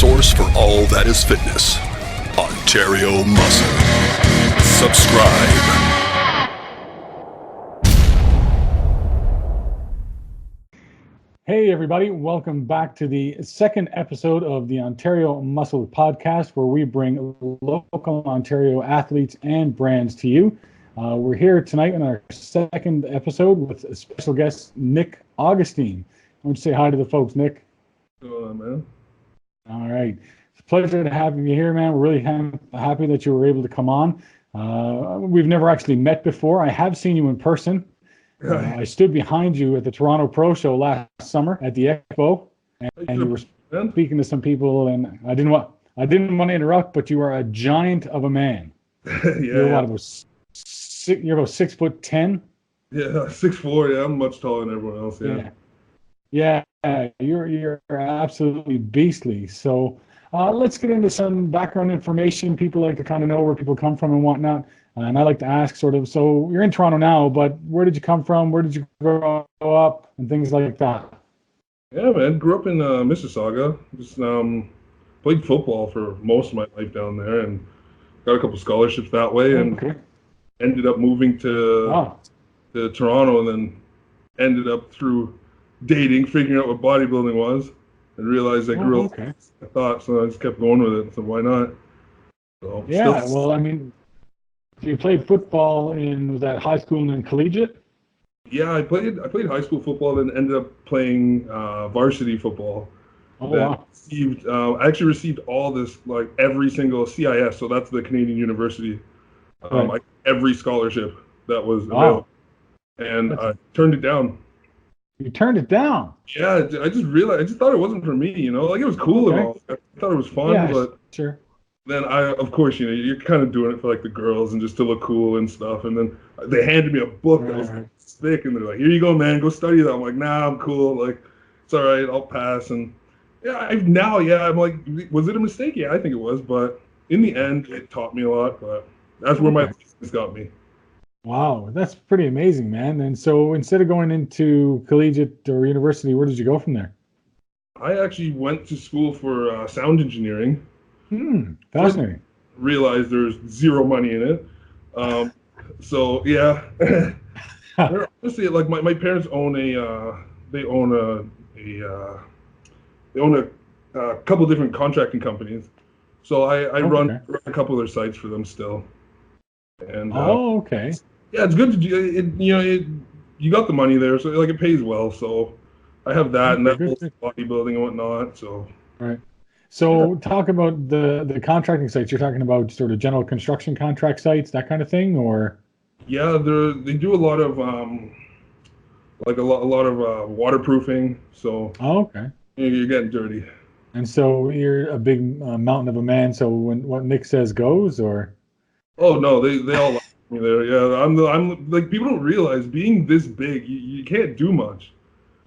source for all that is fitness. Ontario Muscle. Subscribe. Hey everybody, welcome back to the second episode of the Ontario Muscle Podcast, where we bring local Ontario athletes and brands to you. We're here tonight in our second episode with a special guest, Nick Augustine. Why don't you say hi to the folks, Nick? Hello, man. All right. It's a pleasure to have you here, man. We're really happy that you were able to come on. We've never actually met before. I have seen you in person. I stood behind you at the Toronto Pro Show last summer at the Expo, and you were speaking to some people. And I didn't want to interrupt, but you are a giant of a man. You're about 6'10". Yeah, 6'4". Yeah, I'm much taller than everyone else. Yeah. You're absolutely beastly. So let's get into some background information. People like to kind of know where people come from and whatnot. And I like to ask so you're in Toronto now, but where did you come from? Where did you grow up? And things like that. Yeah, man. Grew up in Mississauga. Just played football for most of my life down there and got a couple scholarships that way and ended up moving to Toronto and then ended up through dating, figuring out what bodybuilding was and realized I grew up I thought, so I just kept going with it. So why not? So well, I mean, you played football was that high school and then collegiate? Yeah, I played high school football, then ended up playing varsity football. I actually received all this, like every single CIS, so that's the Canadian University, every scholarship that was available, and I turned it down. You turned it down? Yeah, I just thought it wasn't for me, like it was cool and all. I thought it was fun, but sure. Then of course, you're kind of doing it for like the girls and just to look cool and stuff. And then they handed me a book that was thick, and they're like, "Here you go, man. Go study that." I'm like, "Nah, I'm cool. Like, it's all right. I'll pass." And I'm like, was it a mistake? Yeah, I think it was. But in the end, it taught me a lot. But that's where my business got me. Wow, that's pretty amazing, man. And so instead of going into collegiate or university, where did you go from there? I actually went to school for sound engineering. Fascinating. Realized there's zero money in it. So yeah, honestly, like my parents own a couple different contracting companies. So I run a couple of their sites for them still. And yeah, it's good to do it. You got the money there, so like it pays well. So I have that and that bodybuilding and whatnot. So right. So talk about the contracting sites. You're talking about sort of general construction contract sites, that kind of thing, or? Yeah, they do a lot of waterproofing. So you're getting dirty. And so you're a big mountain of a man. So when what Nick says goes, or? Oh no, they all like me there. Yeah, I'm like, people don't realize being this big, you can't do much.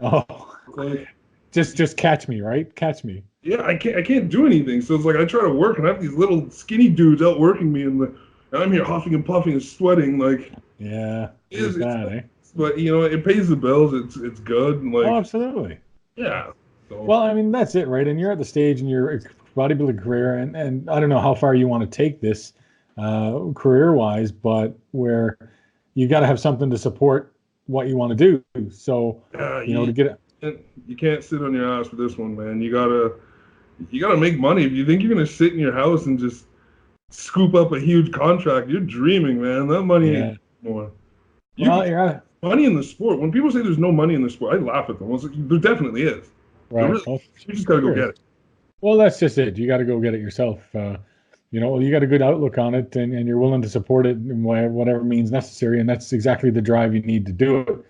Like, just catch me, right? Catch me. Yeah, I can't do anything. So it's like I try to work, and I have these little skinny dudes out working me, and I'm here huffing and puffing and sweating. Like, it's bad, eh? But it pays the bills. It's good. And like, absolutely. Yeah. So. Well, I mean, that's it, right? And you're at the stage in your bodybuilding career, and I don't know how far you want to take this career-wise, but where you got to have something to support what you want to do. So to get it. You can't sit on your ass for this one, man. You gotta make money. If you think you're gonna sit in your house and just scoop up a huge contract, you're dreaming, man. That money ain't more. Money in the sport. When people say there's no money in the sport, I laugh at them. Like, there definitely is. Right. You just gotta go get it. Well, that's just it. You got to go get it yourself. You got a good outlook on it, and you're willing to support it in whatever means necessary, and that's exactly the drive you need to do it.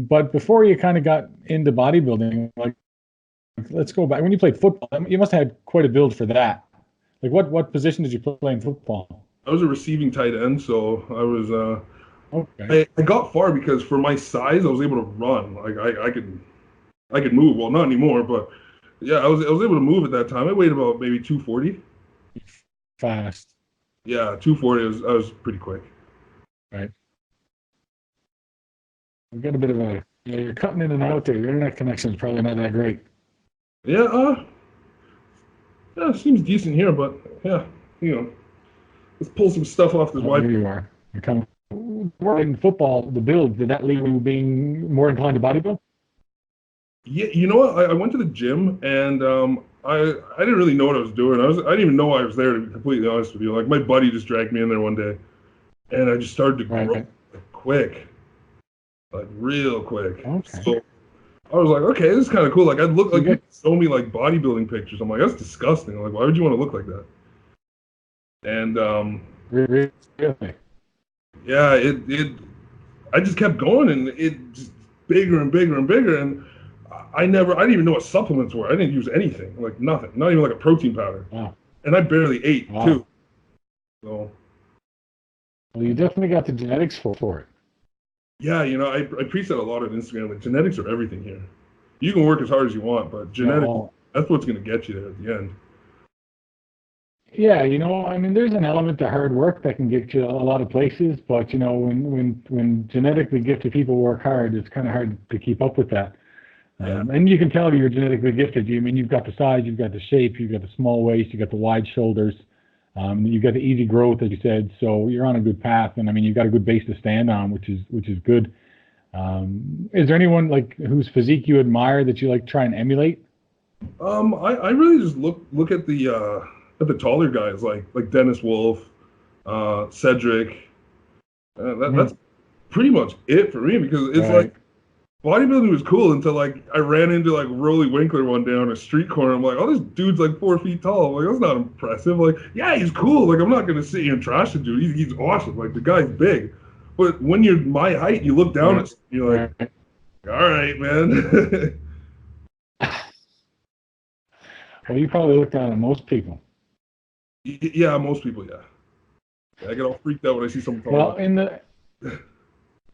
But before you kind of got into bodybuilding, like, let's go back. When you played football, you must have had quite a build for that. Like, what position did you play in football? I was a receiving tight end, so I was. I got far because for my size, I was able to run. Like I could move. Well, not anymore, but yeah, I was able to move at that time. I weighed about maybe 240. Fast. Yeah, 240. I was pretty quick. Right. We've got a bit of you're cutting in and out there. Your internet connection is probably not that great. Yeah, Yeah, it seems decent here, but yeah, you know, let's pull some stuff off this Oh, here wide. you are. You're kind of in football, the build, did that lead you being more inclined to bodybuild? Yeah, you know what? I went to the gym and I didn't really know what I was doing. I didn't even know I was there, to be completely honest with you. Like my buddy just dragged me in there one day, and I just started to grow Right. quick, like real quick. Okay. So I was like, okay, this is kind of cool. Like I'd look So you like get people show me like bodybuilding pictures. I'm like, that's disgusting. I'm like, why would you want to look like that? And really, yeah, it I just kept going, and it just bigger and bigger and bigger. And I didn't even know what supplements were. I didn't use anything, like nothing, not even like a protein powder. wow. And I barely ate Wow. too. So Well, you definitely got the genetics for it. yeah, you know, I preach that a lot on Instagram. Like genetics are everything here. You can work as hard as you want, but Yeah, genetics, that's what's going to get you there at the end. yeah, I mean, there's an element to hard work that can get you a lot of places, but when genetically gifted people work hard, it's kind of hard to keep up with that. Yeah. And you can tell you're genetically gifted. I mean, you've got the size, you've got the shape, you've got the small waist, you've got the wide shoulders, you've got the easy growth, as you said. So you're on a good path, and I mean, you've got a good base to stand on, which is good. Is there anyone like whose physique you admire that you like try and emulate? I really just look at the taller guys like Dennis Wolf, Cedric. That's pretty much it for me because it's like Right. bodybuilding was cool until like I ran into like Rolly Winkler one day on a street corner. I'm like, oh, this dude's like 4 feet tall. I'm like, that's not impressive. Like, yeah, he's cool. Like, I'm not gonna sit here and trash the dude. He's awesome. Like, the guy's big. But when you're my height, you look down at you're like, Right. all right, man. Well, you probably look down at most people. Yeah, most people, yeah. I get all freaked out when I see someone Well, tall. in the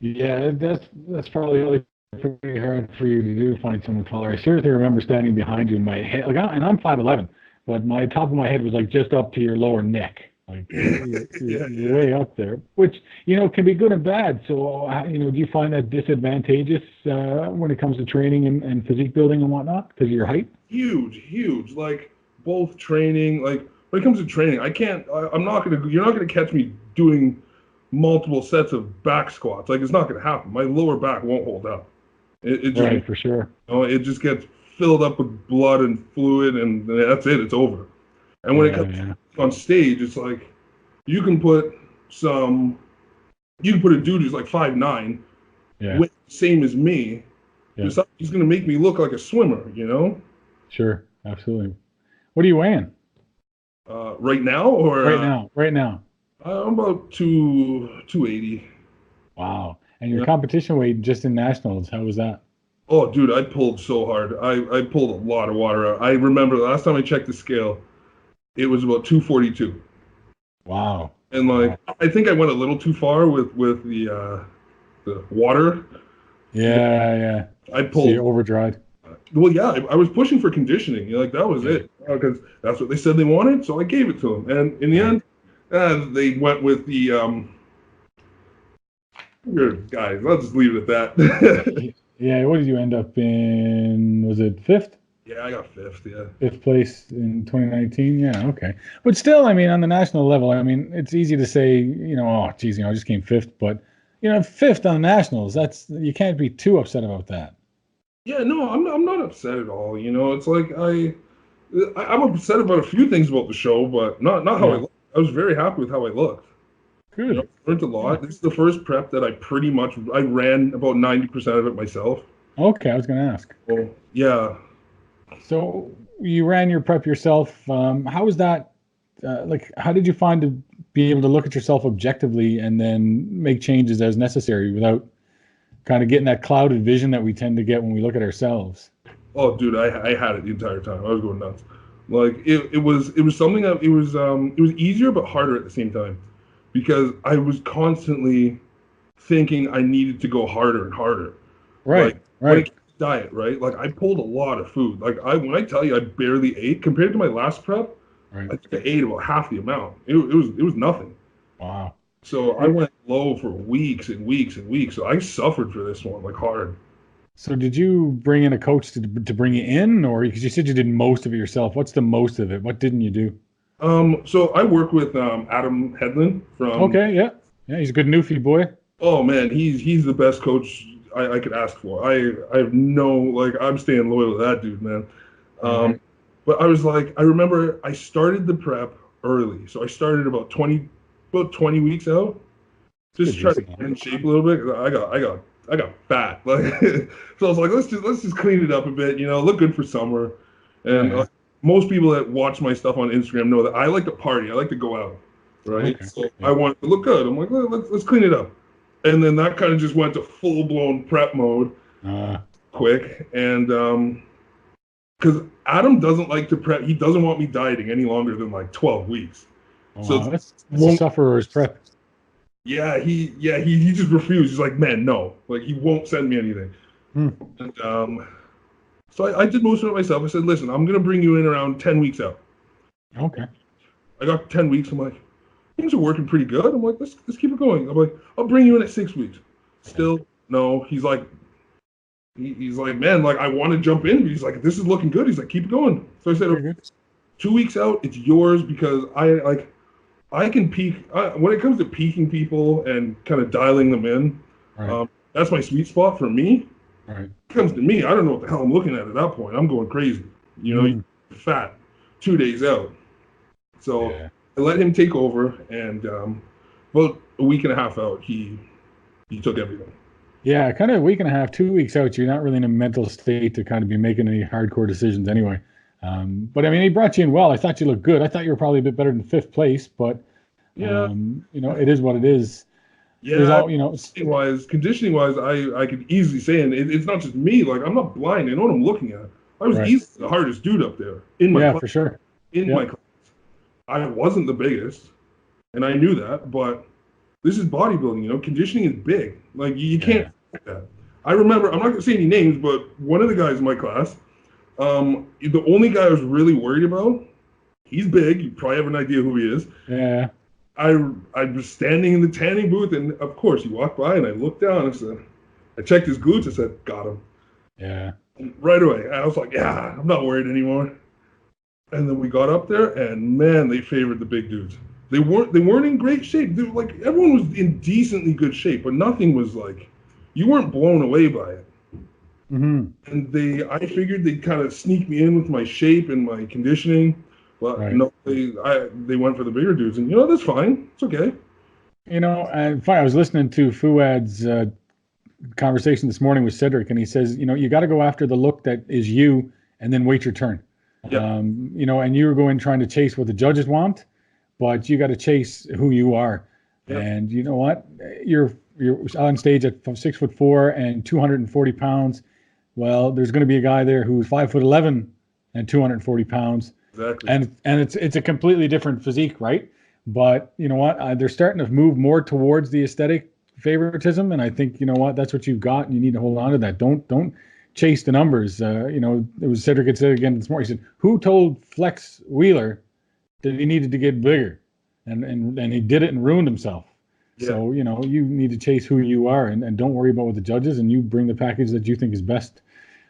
yeah, that's probably really pretty hard for you to do, find someone taller. I seriously remember standing behind you in my head, like, and I'm 5'11", but my top of my head was like just up to your lower neck. Like Yeah, you're yeah. way up there, which can be good and bad. So do you find that disadvantageous when it comes to training and physique building and whatnot because of your height? Huge, huge. Like both training, like when it comes to training, I'm not gonna. You're not gonna catch me doing multiple sets of back squats. Like it's not gonna happen. My lower back won't hold up. It just, Right, for sure. it just gets filled up with blood and fluid, and that's it. It's over. And when it Yeah, comes yeah, on stage, it's like you can put some, you can put a dude who's like 5'9", yeah, weight same as me. yeah. He's gonna make me look like a swimmer, you know. Sure, absolutely. What are you weighing Right now, or right now? Right now. I'm about 280. Wow. And your Yeah. competition weight just in nationals, how was that? Oh, dude, I pulled so hard. I pulled a lot of water out. I remember the last time I checked the scale, it was about 242. Wow. And like, I think I went a little too far with the water. Yeah, yeah. I So you're pulled. overdried. Well, yeah, I was pushing for conditioning. Like that was it, because that's what they said they wanted. So I gave it to them, and in the end, they went with the guys. I'll just leave it at that. Yeah, what did you end up in? Was it fifth? Yeah, I got fifth. Yeah. Fifth place in 2019? Yeah, okay. But still, I mean, on the national level, I mean, it's easy to say, oh, geez, I just came fifth, but fifth on the nationals, you can't be too upset about that. Yeah, no, I'm not upset at all. It's like I'm upset about a few things about the show, but not how I Yeah, look. I was very happy with how I looked. good. Learned a Yeah. lot. This is the first prep that I ran about 90% of it myself. Okay, I was going to ask. So yeah. So you ran your prep yourself. How was that? Like, how did you find to be able to look at yourself objectively and then make changes as necessary without kind of getting that clouded vision that we tend to get when we look at ourselves? Oh, dude, I had it the entire time. I was going nuts. Like it was something that it was easier but harder at the same time because I was constantly thinking I needed to go harder and harder. Right, Like when it right, came to diet, right? Like I pulled a lot of food. Like when I tell you I barely ate compared to my last prep, right. I think I ate about half the amount. It was nothing. Wow. So I went low for weeks and weeks and weeks. So I suffered for this one like hard. So did you bring in a coach to bring you in, or because you said you did most of it yourself? What's the most of it? What didn't you do? So I work with Adam Headland from. Okay, yeah, yeah, he's a good newfie boy. Oh man, he's the best coach I could ask for. I have no like I'm staying loyal to that dude, man. All Um, right. but I was like, I remember I started the prep early, so I started about 20 weeks out, It's just good try to decent. get in shape a little bit. 'Cause I got fat, like so I was like, let's just clean it up a bit, look good for summer. And Yeah. most people that watch my stuff on Instagram know that I like to party, I like to go out, right? Okay. So I Yeah. want to look good. I'm like, let's clean it up, and then that kind of just went to full blown prep mode Uh, quick, and because Adam doesn't like to prep, he doesn't want me dieting any longer than like 12 weeks. oh, So wow, that's a won't sufferer's prep. he just refused. He's like, man, no, like he won't send me anything. Hmm. And so I did most of it myself. I said, listen, I'm gonna bring you in around 10 weeks out. Okay. I got 10 weeks. I'm like, things are working pretty good. I'm like, let's keep it going. I'm like, I'll bring you in at 6 weeks. Still, no. He's like, man, like I want to jump in. He's like, this is looking good. He's like, keep it going. So I said, Very good. 2 weeks out, it's yours because I can peak when it comes to peaking people and kind of dialing them in. Right. That's my sweet spot for me. Right. It comes to me, I don't know what the hell I'm looking at that point. I'm going crazy. Mm. You're fat 2 days out. So Yeah. I let him take over, and about a week and a half out, he took everything. Yeah, kind of a week and a half, 2 weeks out, you're not really in a mental state to kind of be making any hardcore decisions anyway. But I mean, he brought you in well. I thought you looked good. I thought you were probably a bit better than fifth place, but Yeah, it is what it is. There's yeah. all, Conditioning wise, I could easily say, and it's not just me. Like I'm not blind. I know what I'm looking at. I was right. easily the hardest dude up there in my Yeah, class. for sure. In my class, I wasn't the biggest, and I knew that. But this is bodybuilding. Conditioning is big. Like you can't do that. I remember. I'm not gonna say any names, but one of the guys in my class, the only guy I was really worried about. He's big. You probably have an idea who he is. Yeah. I was standing in the tanning booth, and of course he walked by, and I looked down and said, I checked his glutes. I said, got him. Yeah. And right away, I was like, yeah, I'm not worried anymore. And then we got up there, and man, they favored the big dudes. They weren't in great shape. They were like everyone was in decently good shape, but nothing was like you weren't blown away by it. Mm-hmm. And I figured they'd kind of sneak me in with my shape and my conditioning. But Right. no, they went for the bigger dudes, and that's fine. It's okay. And fine, I was listening to Fuad's conversation this morning with Cedric, and he says, you got to go after the look that is you, and then wait your turn. Yep. And you were going trying to chase what the judges want, but you got to chase who you are. Yep. And you know what? You're on stage at 6'4" and 240 pounds. Well, there's going to be a guy there who's 5'11" and 240 pounds. Exactly. And it's a completely different physique, right? But you know what? They're starting to move more towards the aesthetic favoritism, and I think that's what you've got, and you need to hold on to that. Don't chase the numbers. It was Cedric had said again this morning. He said, "Who told Flex Wheeler that he needed to get bigger?" And he did it and ruined himself. Yeah. So you need to chase who you are, and don't worry about what the judges, and you bring the package that you think is best.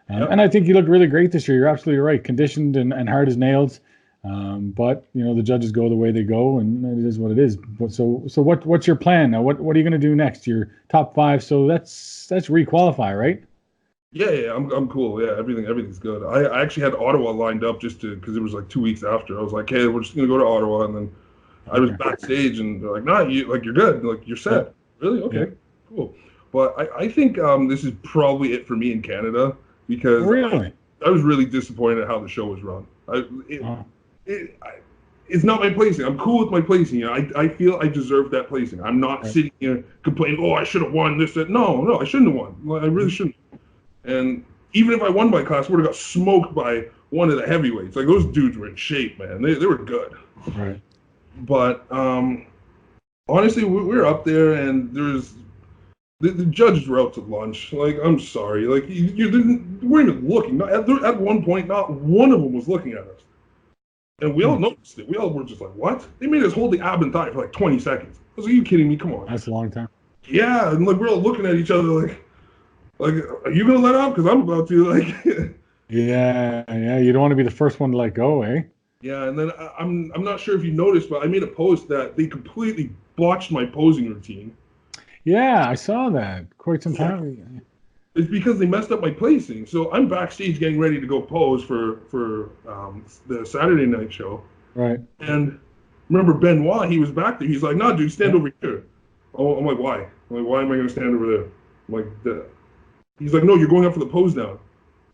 Yep. And I think you looked really great this year. You're absolutely right. Conditioned and hard as nails. But the judges go the way they go, and it is what it is. But so what's your plan now? What are you going to do next? Your top 5. So that's requalify, right? Yeah, I'm cool. Yeah, everything's good. I actually had Ottawa lined up just because it was like 2 weeks after. I was like, hey, we're just gonna go to Ottawa, and then I was backstage, and they're like, nah, you're good. Like you're set. Yeah. Really? Okay, Yeah. cool. But I think this is probably it for me in Canada because Really? I was really disappointed at how the show was run. It's not my placing. I'm cool with my placing. I feel I deserve that placing. I'm not sitting here complaining, oh, I should have won this, that. No, I shouldn't have won. I really shouldn't. And even if I won my class, I would have got smoked by one of the heavyweights. Like those dudes were in shape, man. They were good. Right. But honestly, we're up there, and there's the judges were out to lunch. Like, I'm sorry. Like, you weren't even looking. At one point, not one of them was looking at us. And we all noticed it. We all were just like, what? They made us hold the ab and thigh for like 20 seconds. I was like, are you kidding me? Come on. That's a long time. Yeah, and like we're all looking at each other like, Like, are you gonna let up? Because I'm about to. Like, Yeah, yeah. You don't want to be the first one to let go, eh? yeah. And then I'm not sure if you noticed, but I made a post that they completely botched my posing routine. Yeah, I saw that quite some Yeah. time. It's because they messed up my placing. So I'm backstage getting ready to go pose for the Saturday night show. Right. And remember Benoit, he was back there. He's like, "No, dude, stand Yeah. over here." Oh, I'm like, "Why?" I'm like, "Why am I going to stand over there?" I'm like, he's like, "No, you're going up for the pose down."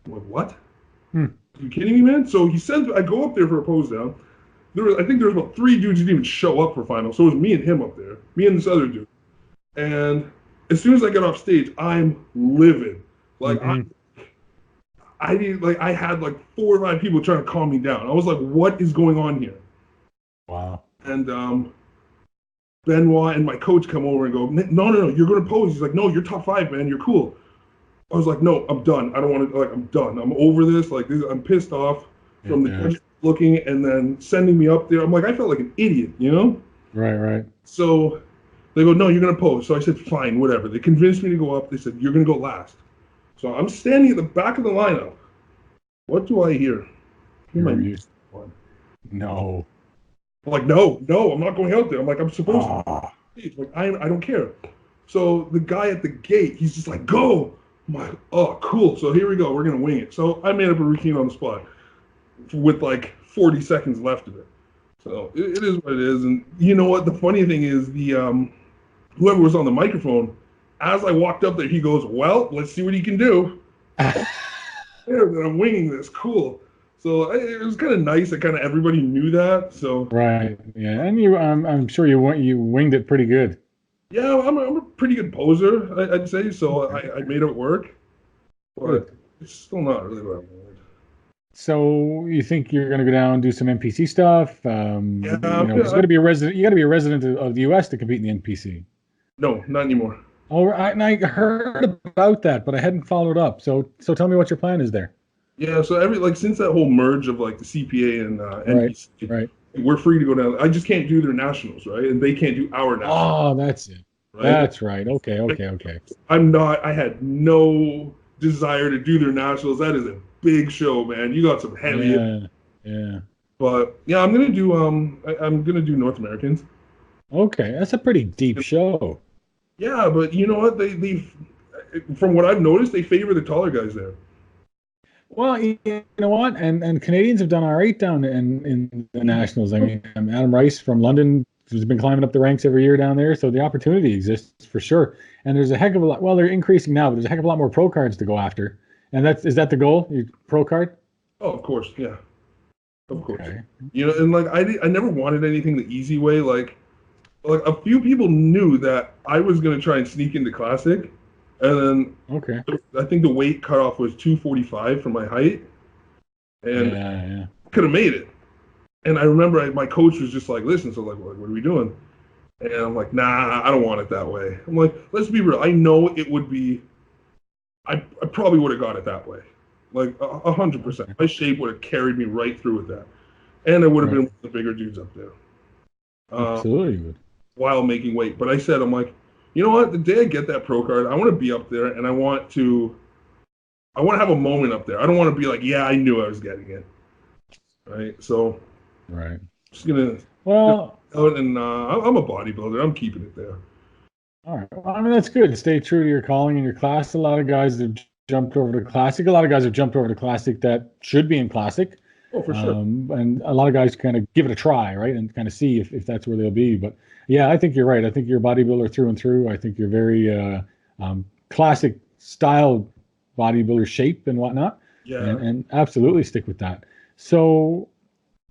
I'm like, "What? Hmm. Are you kidding me, man?" So he sends. I go up there for a pose down. I think there was about 3 dudes who didn't even show up for final. So it was me and him up there, me and this other dude. And as soon as I get off stage, I'm livid. Like Mhm. I had like 4 or 5 people trying to calm me down. I was like, "What is going on here?" Wow. And Benoit and my coach come over and go, "No, no, no, you're going to pose." He's like, "No, you're top 5, man. You're cool." I was like, "No, I'm done. I don't want to. Like, I'm done. I'm over this. Like, I'm pissed off from the Yeah. judges looking and then sending me up there." I'm like, I felt like an idiot, you know. Right, right. So they go, "No, you're going to pose." So I said, "Fine, whatever." They convinced me to go up. They said, "You're going to go last." So I'm standing at the back of the lineup. What do I hear? Hear my You music on. no. I'm like, "No, no, I'm not going out there." I'm like, "I'm supposed to." Ah. He's like, I don't care. So the guy at the gate, he's just like, "Go." I'm like, "Oh, cool." So here we go. We're gonna wing it. So I made up a routine on the spot with like 40 seconds left of it. So it is what it is. And you know what? The funny thing is, the whoever was on the microphone, as I walked up there, he goes, "Well, let's see what he can do." There, that I'm winging this. Cool. So it was kind of nice that kind of everybody knew that. So Right. Yeah. And I'm sure you winged it pretty good. yeah, I'm a pretty good poser, I'd say. So Okay. I made it work, but Good. it's still not really what I wanted. So you think you're going to go down and do some NPC stuff? Yeah, Because you got to be a resident. You got to be a resident of the U.S. to compete in the NPC. no, not anymore. Oh, and I heard about that, but I hadn't followed up. So tell me what your plan is there. Yeah, so since that whole merge of like the CPA and Right. NPC, Right. we're free to go down. I just can't do their nationals, right? And they can't do our nationals, Oh, that's it. right? That's right. Okay. Okay. Okay. I'm not. I had no desire to do their nationals. That is a big show, man. You got some heavy. Yeah. Yeah. But yeah, I'm gonna do I'm gonna do North Americans. Okay. That's a pretty deep show. Yeah, but you know what? They from what I've noticed, they favor the taller guys there. Well, you know what? And Canadians have done all right down in the nationals. I mean, Adam Rice from London has been climbing up the ranks every year down there, so the opportunity exists for sure. And there's a heck of a lot. Well, they're increasing now, but there's a heck of a lot more pro cards to go after. And is that the goal? Your pro card? Oh, of course, yeah, of course. Okay. You know, and like I never wanted anything the easy way. Like a few people knew that I was gonna try and sneak into classic, and then Okay. I think the weight cutoff was 245 for my height, and Yeah, yeah. could have made it. And I remember my coach was just like, "Listen, so like, what are we doing?" And I'm like, "Nah, I don't want it that way." I'm like, "Let's be real. I know it would be. I probably would have got it that way, like 100%. Okay. My shape would have carried me right through with that, and I would have Right. been with the bigger dudes up there Absolutely you would. while making weight." But I said, I'm like, you know what? The day I get that pro card, I want to be up there, and I want to have a moment up there. I don't want to be like, "Yeah, I knew I was getting it." Right. So Right. just gonna Well, out and I'm a bodybuilder. I'm keeping it there. all right. Well, I mean, that's good. Stay true to your calling and your class. A lot of guys have jumped over to classic. A lot of guys have jumped over to classic that should be in classic. Oh, for sure. And a lot of guys kind of give it a try, right? And kind of see if that's where they'll be. But yeah, I think you're right. I think you're a bodybuilder through and through. I think you're very classic style bodybuilder shape and whatnot. Yeah. And absolutely stick with that. So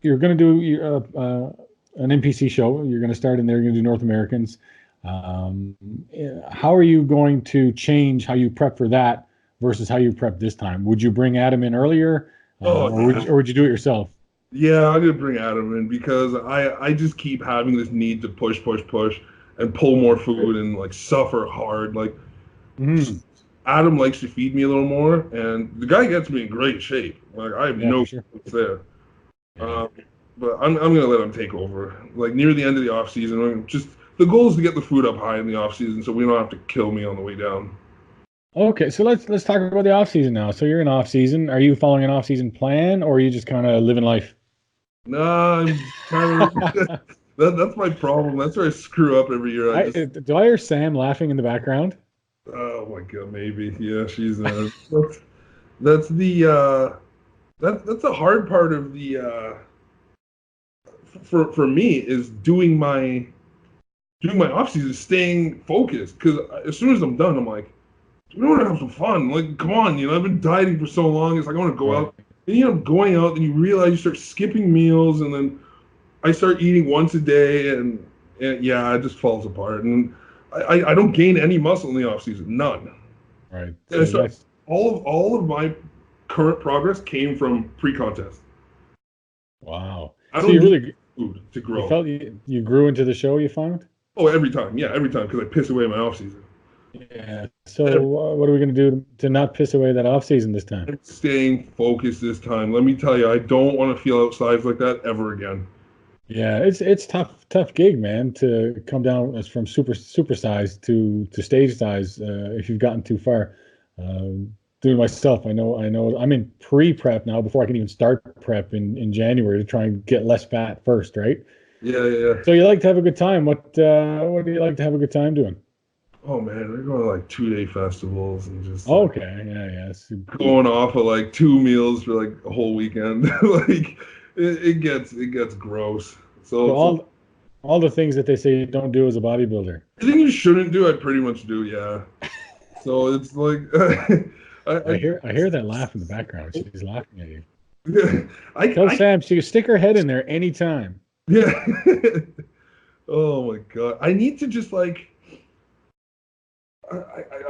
you're going to do an NPC show. You're going to start in there. You're going to do North Americans. How are you going to change how you prep for that versus how you prep this time? Would you bring Adam in earlier, or would you do it yourself? Yeah, I'm gonna bring Adam in because I just keep having this need to push, and pull more food and like suffer hard. Like Adam likes to feed me a little more, and the guy gets me in great shape. Like I have no sure. there. But I'm gonna let him take over. Like near the end of the off season, the goal is to get the food up high in the off season, so we don't have to kill me on the way down. Okay, so let's talk about the off season now. So you're in off season. Are you following an off season plan, or are you just kind of living life? Nah, I'm kind of that's my problem. That's where I screw up every year. I just Do I hear Sam laughing in the background? oh my god, maybe yeah, she's that's the that's the hard part of the for me is doing my off season, staying focused. Because as soon as I'm done, I'm like, we want to have some fun. Like, come on, I've been dieting for so long. It's like I want to go Right. out. And you end up going out, and you realize you start skipping meals, and then I start eating once a day, and yeah, it just falls apart. And I don't gain any muscle in the off season, none. Right. And I So start that's all of my current progress came from pre-contest. wow. I So don't you need really food to you grow. felt you grew into the show you found? Oh, every time, yeah, every time because I piss away my off season. Yeah. So what are we going to do to not piss away that off season this time? I'm staying focused this time. Let me tell you, I don't want to feel outside like that ever again. Yeah, it's tough gig, man, to come down as from super size to stage size if you've gotten too far. Doing myself, I know I'm in pre-prep now before I can even start prep in January to try and get less fat first, right? Yeah, yeah, yeah. So you like to have a good time. What do you like to have a good time doing? Oh man, we're going to like 2 day festivals and just like Okay, yeah, yeah. So, going off of like two meals for like a whole weekend. Like it gets gross. so So all the things that they say you don't do as a bodybuilder. anything you shouldn't do, I pretty much do. Yeah. So it's like I hear that laugh in the background. She's laughing at you. Tell I Sam she can stick her head in there anytime. yeah. Oh my God. I need to just like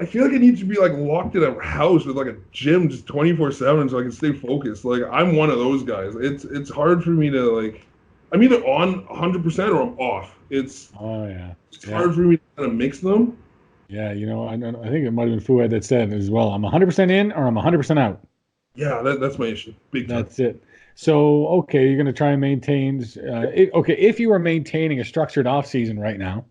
I feel like I need to be like locked in a house with like a gym just 24/7 so I can stay focused. Like I'm one of those guys. It's hard for me to like I'm either on 100% or I'm off. Oh yeah, It's yeah, hard for me to kind of mix them. yeah. I think it might have been Fuad that said as well. I'm 100% in or I'm 100% out. Yeah, that's my issue. Big time. That's it. So okay, you're going to try and maintain. Okay, if you are maintaining a structured off season right now,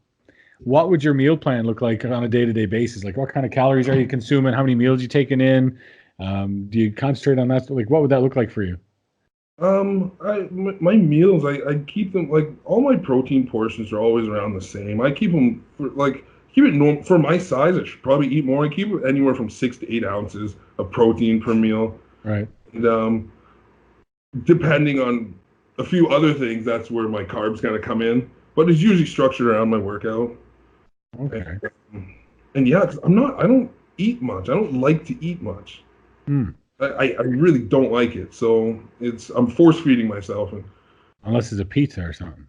what would your meal plan look like on a day-to-day basis? Like, what kind of calories are you consuming? How many meals you taking in? Do you concentrate on that? Like, what would that look like for you? My meals, I keep them like all my protein portions are always around the same. I keep them for, like keep it normal for my size. I should probably eat more. I keep it anywhere from 6 to 8 ounces of protein per meal. Right. And depending on a few other things, that's where my carbs kind of come in. But it's usually structured around my workout. Okay. And yeah, 'cause I don't eat much. I don't like to eat much. Hmm. I really don't like it. So I'm force feeding myself. And Unless it's a pizza or something.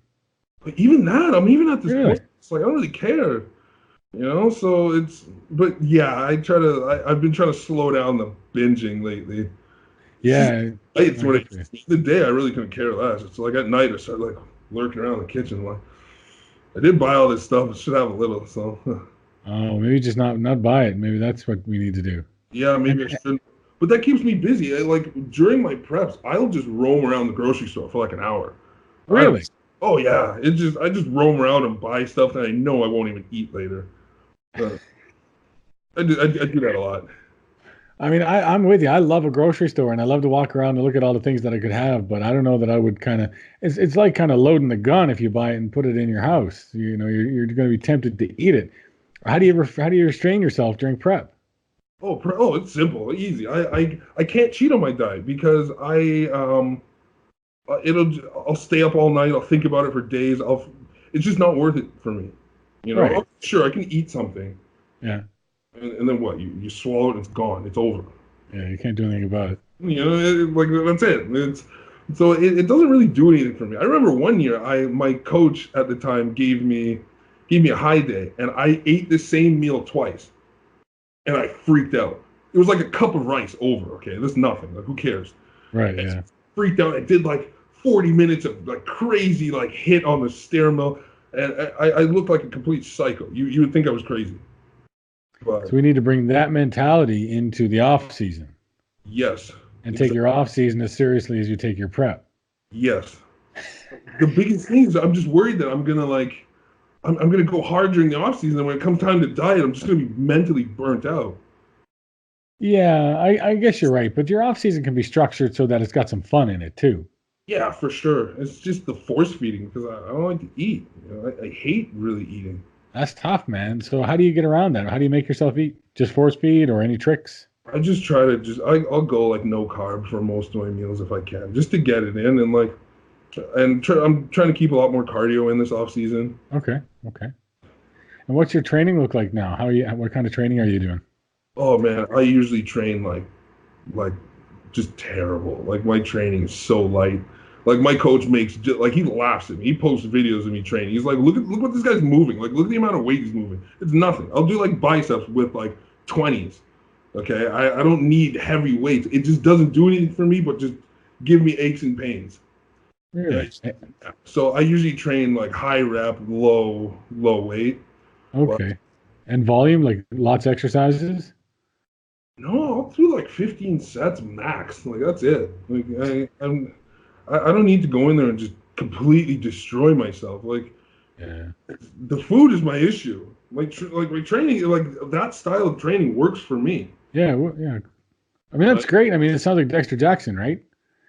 but even that, I'm even at this Really? point, it's like I don't really care. So but yeah, I've been trying to slow down the binging lately. Yeah. It's I when get you. the day I really couldn't care less. It's like at night I start like lurking around the kitchen. Like I did buy all this stuff. I should have a little. So Oh, maybe just not buy it. Maybe that's what we need to do. yeah, maybe I And shouldn't. But that keeps me busy. Like during my preps, I'll just roam around the grocery store for like an hour. I, really, oh yeah, I just roam around and buy stuff that I know I won't even eat later. Uh, I do that a lot. I mean, I'm with you. I love a grocery store and I love to walk around and look at all the things that I could have, but I don't know that I would kind of. It's like kind of loading the gun if you buy it and put it in your house. You're going to be tempted to eat it. How do you restrain yourself during prep? Oh, it's simple, easy. I can't cheat on my diet because I'll stay up all night. I'll think about it for days. It's just not worth it for me. Right. Sure, I can eat something, Yeah. and then what? You swallow it, it's gone. It's over. Yeah. You can't do anything about it. Like that's it. It doesn't really do anything for me. I remember one year, my coach at the time gave me a high day, and I ate the same meal twice, and I freaked out. It was like a cup of rice over. Okay, that's nothing. Like who cares? Right. I Yeah. freaked out. I did like 40 minutes of like crazy like hit on the stair mill, and I looked like a complete psycho. You would think I was crazy, but So we need to bring that mentality into the off season yes, and take your off season as seriously as you take your prep. yes. The biggest thing is I'm just worried that I'm gonna go hard during the off season, and when it comes time to diet, I'm just gonna be mentally burnt out. Yeah, I guess you're right, but your off season can be structured so that it's got some fun in it too. Yeah, for sure. It's just the force feeding because I don't like to eat. I hate really eating. That's tough, man. So how do you get around that? How do you make yourself eat? Just force feed or any tricks? I just try to I'll go like no carb for most of my meals if I can, just to get it in and like I'm trying to keep a lot more cardio in this off season. Okay, okay. And what's your training look like now? How are you? What kind of training are you doing? Oh man, I usually train like just terrible. Like my training is so light. Like my coach makes like he laughs at me. He posts videos of me training. He's like, look what this guy's moving. Like look at the amount of weight he's moving. It's nothing. I'll do like biceps with like 20s. Okay, I don't need heavy weights. It just doesn't do anything for me, but just give me aches and pains. Really? So I usually train like high rep, low weight. Okay. And volume, like lots of exercises? No, I'll do like 15 sets max. Like that's it. Like I don't need to go in there and just completely destroy myself. Like Yeah. the food is my issue. Like my training, like that style of training works for me. Yeah, yeah. I mean, that's great. I mean, it sounds like Dexter Jackson, right?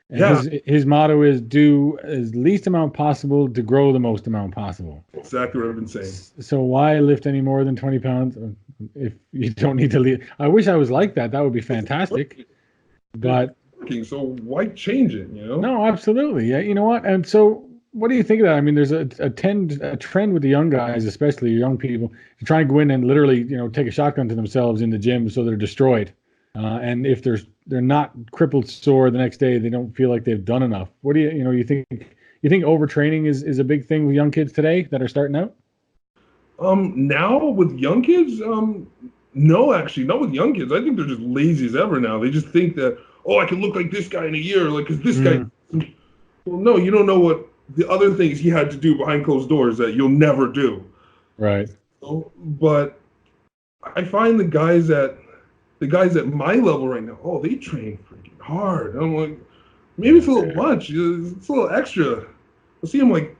And Yeah, his motto is do as least amount possible to grow the most amount possible. exactly what I've been saying. So why lift any more than 20 pounds if you don't need to leave? I wish I was like that. That would be fantastic. But Working, so why change it? You know? no, absolutely. Yeah, you know what? And so what do you think of that? I mean, there's a trend with the young guys, especially young people, to try and go in and literally, take a shotgun to themselves in the gym so they're destroyed. And if they're not crippled sore the next day, they don't feel like they've done enough. What do you think overtraining is a big thing with young kids today that are starting out? Now with young kids, no, actually, not with young kids. I think they're just lazy as ever now. They just think that, oh, I can look like this guy in a year, like, because this guy. Well, no, you don't know what the other things he had to do behind closed doors that you'll never do. Right. But I find the guys at my level right now, oh, they train freaking hard. I'm like, maybe it's a little much. It's a little extra. I see them like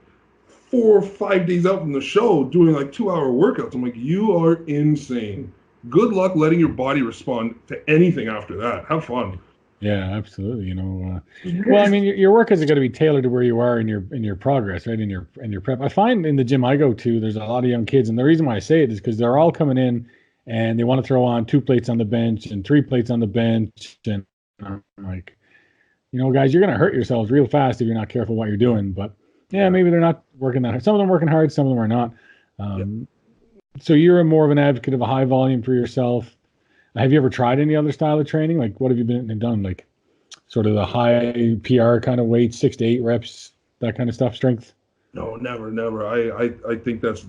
4 or 5 days out from the show doing like 2-hour workouts. I'm like, you are insane. Good luck letting your body respond to anything after that. Have fun. Yeah, absolutely. Well, I mean, your workouts are going to be tailored to where you are in your progress, right? In your prep. I find in the gym I go to, there's a lot of young kids, and the reason why I say it is because they're all coming in and they want to throw on 2 plates on the bench and 3 plates on the bench, and I'm like, guys, you're going to hurt yourselves real fast if you're not careful what you're doing. But yeah, maybe they're not working that hard. Some of them working hard, some of them are not. So you're more of an advocate of a high volume for yourself. Have you ever tried any other style of training? Like, what have you been done? Like, sort of the high PR kind of weight, 6 to 8 reps, that kind of stuff, strength? No, never. I think that's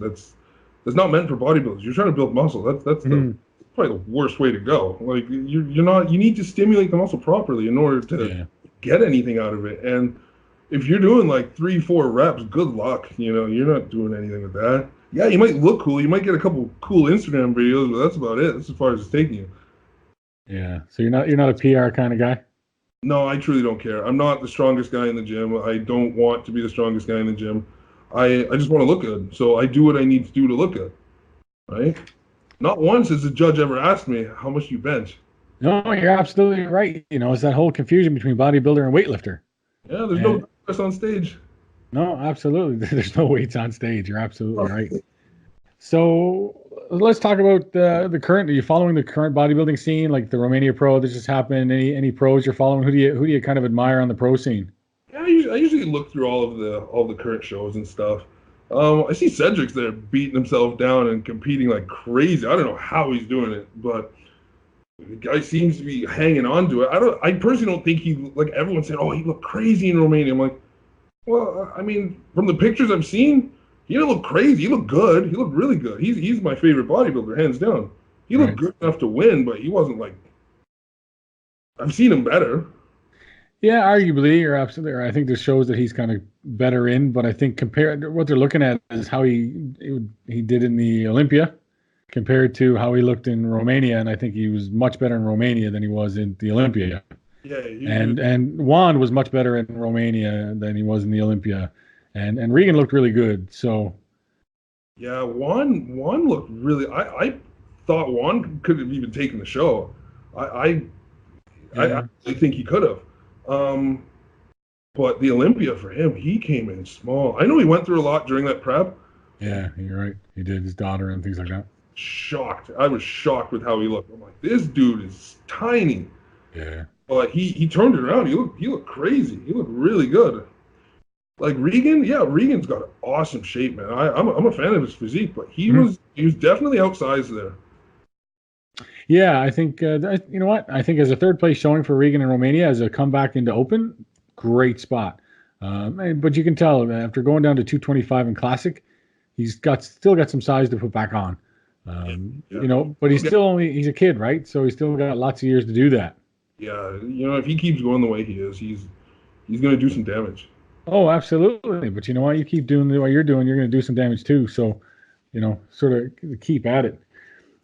not meant for bodybuilders. You're trying to build muscle. That's probably the worst way to go. Like you're not. You need to stimulate the muscle properly in order to get anything out of it. And if you're doing like 3-4 reps, good luck. You're not doing anything with that. Yeah, you might look cool. You might get a couple cool Instagram videos, but that's about it. That's as far as it's taking you. Yeah. So you're not a PR kind of guy? No, I truly don't care. I'm not the strongest guy in the gym. I don't want to be the strongest guy in the gym. I just want to look good. So I do what I need to do to look good. Right? Not once has a judge ever asked me, how much do you bench? No, you're absolutely right. It's that whole confusion between bodybuilder and weightlifter. Yeah, there's no weights on stage. No, absolutely. There's no weights on stage. You're absolutely right. So let's talk about the current. Are you following the current bodybuilding scene, like the Romania Pro that just happened? Any pros you're following? Who do you kind of admire on the pro scene? Yeah, I usually look through all of the current shows and stuff. I see Cedric's there beating himself down and competing like crazy. I don't know how he's doing it, but the guy seems to be hanging on to it. I personally don't think he, like everyone said, oh, he looked crazy in Romania. I'm like, well, I mean, from the pictures I've seen, he didn't look crazy. He looked good. He looked really good. He's my favorite bodybuilder, hands down. He looked good enough to win, but he wasn't like. I've seen him better. Yeah, arguably, you're absolutely right. I think this shows that he's kind of better in, but I think compared what they're looking at is how he did in the Olympia compared to how he looked in Romania, and I think he was much better in Romania than he was in the Olympia. Yeah, and Juan was much better in Romania than he was in the Olympia, and Regan looked really good. So, yeah, Juan looked really. I thought Juan could have even taken the show. I Yeah. I think he could have. But the Olympia for him, he came in small. I know he went through a lot during that prep. Yeah, you're right. He did, his daughter and things like that. Shocked. I was shocked with how he looked. I'm like, this dude is tiny. Yeah. But he turned it around. He looked crazy. He looked really good. Like Regan, yeah, Regan's got awesome shape, man. I'm a fan of his physique, but he was definitely outsized there. Yeah, I think you know what? I think as a third place showing for Regan in Romania as a comeback into open, great spot. But you can tell after going down to 225 in classic, he's still got some size to put back on. Yeah. You know, but he's a kid, right? So he's still got lots of years to do that. Yeah, you know, if he keeps going the way he is, he's going to do some damage. Oh, absolutely. But you know what? You keep doing what you're doing, you're going to do some damage too. So, you know, sort of keep at it.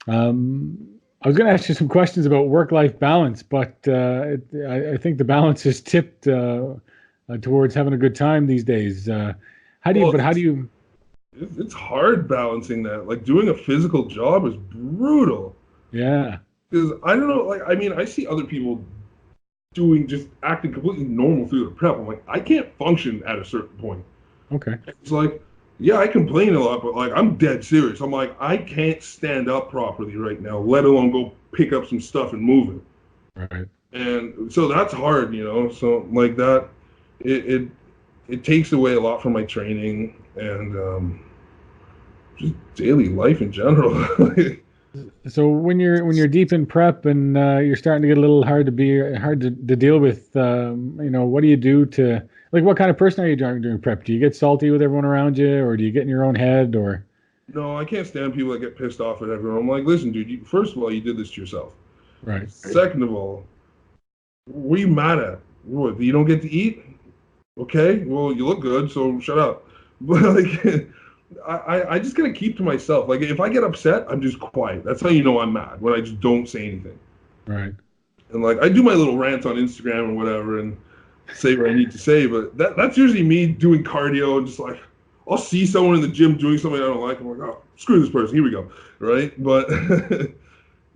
I was going to ask you some questions about work-life balance, but I think the balance is tipped towards having a good time these days. How do you? It's hard balancing that. Like doing a physical job is brutal. Yeah. Because I don't know. Like I mean, I see other people just acting completely normal through the prep. I'm like, I can't function at a certain point. Okay. It's like, yeah, I complain a lot, but like I'm dead serious. I'm like, I can't stand up properly right now, let alone go pick up some stuff and move it. Right. And so that's hard, you know. So like that, it takes away a lot from my training and just daily life in general. So when you're deep in prep and you're starting to get a little hard to deal with, you know, what do you do to, like, what kind of person are you during prep? Do you get salty with everyone around you, or do you get in your own head, or? No, I can't stand people that get pissed off at everyone. I'm like, listen, dude, first of all, you did this to yourself. Right. Second of all, what are you mad at? What, you don't get to eat? Okay, well, you look good, so shut up. But like, I just gotta keep to myself. Like, if I get upset, I'm just quiet. That's how you know I'm mad, when I just don't say anything. Right. And like, I do my little rants on Instagram or whatever, and say what I need to say. But that's usually me doing cardio and just like, I'll see someone in the gym doing something I don't like. I'm like, oh, screw this person. Here we go, right? But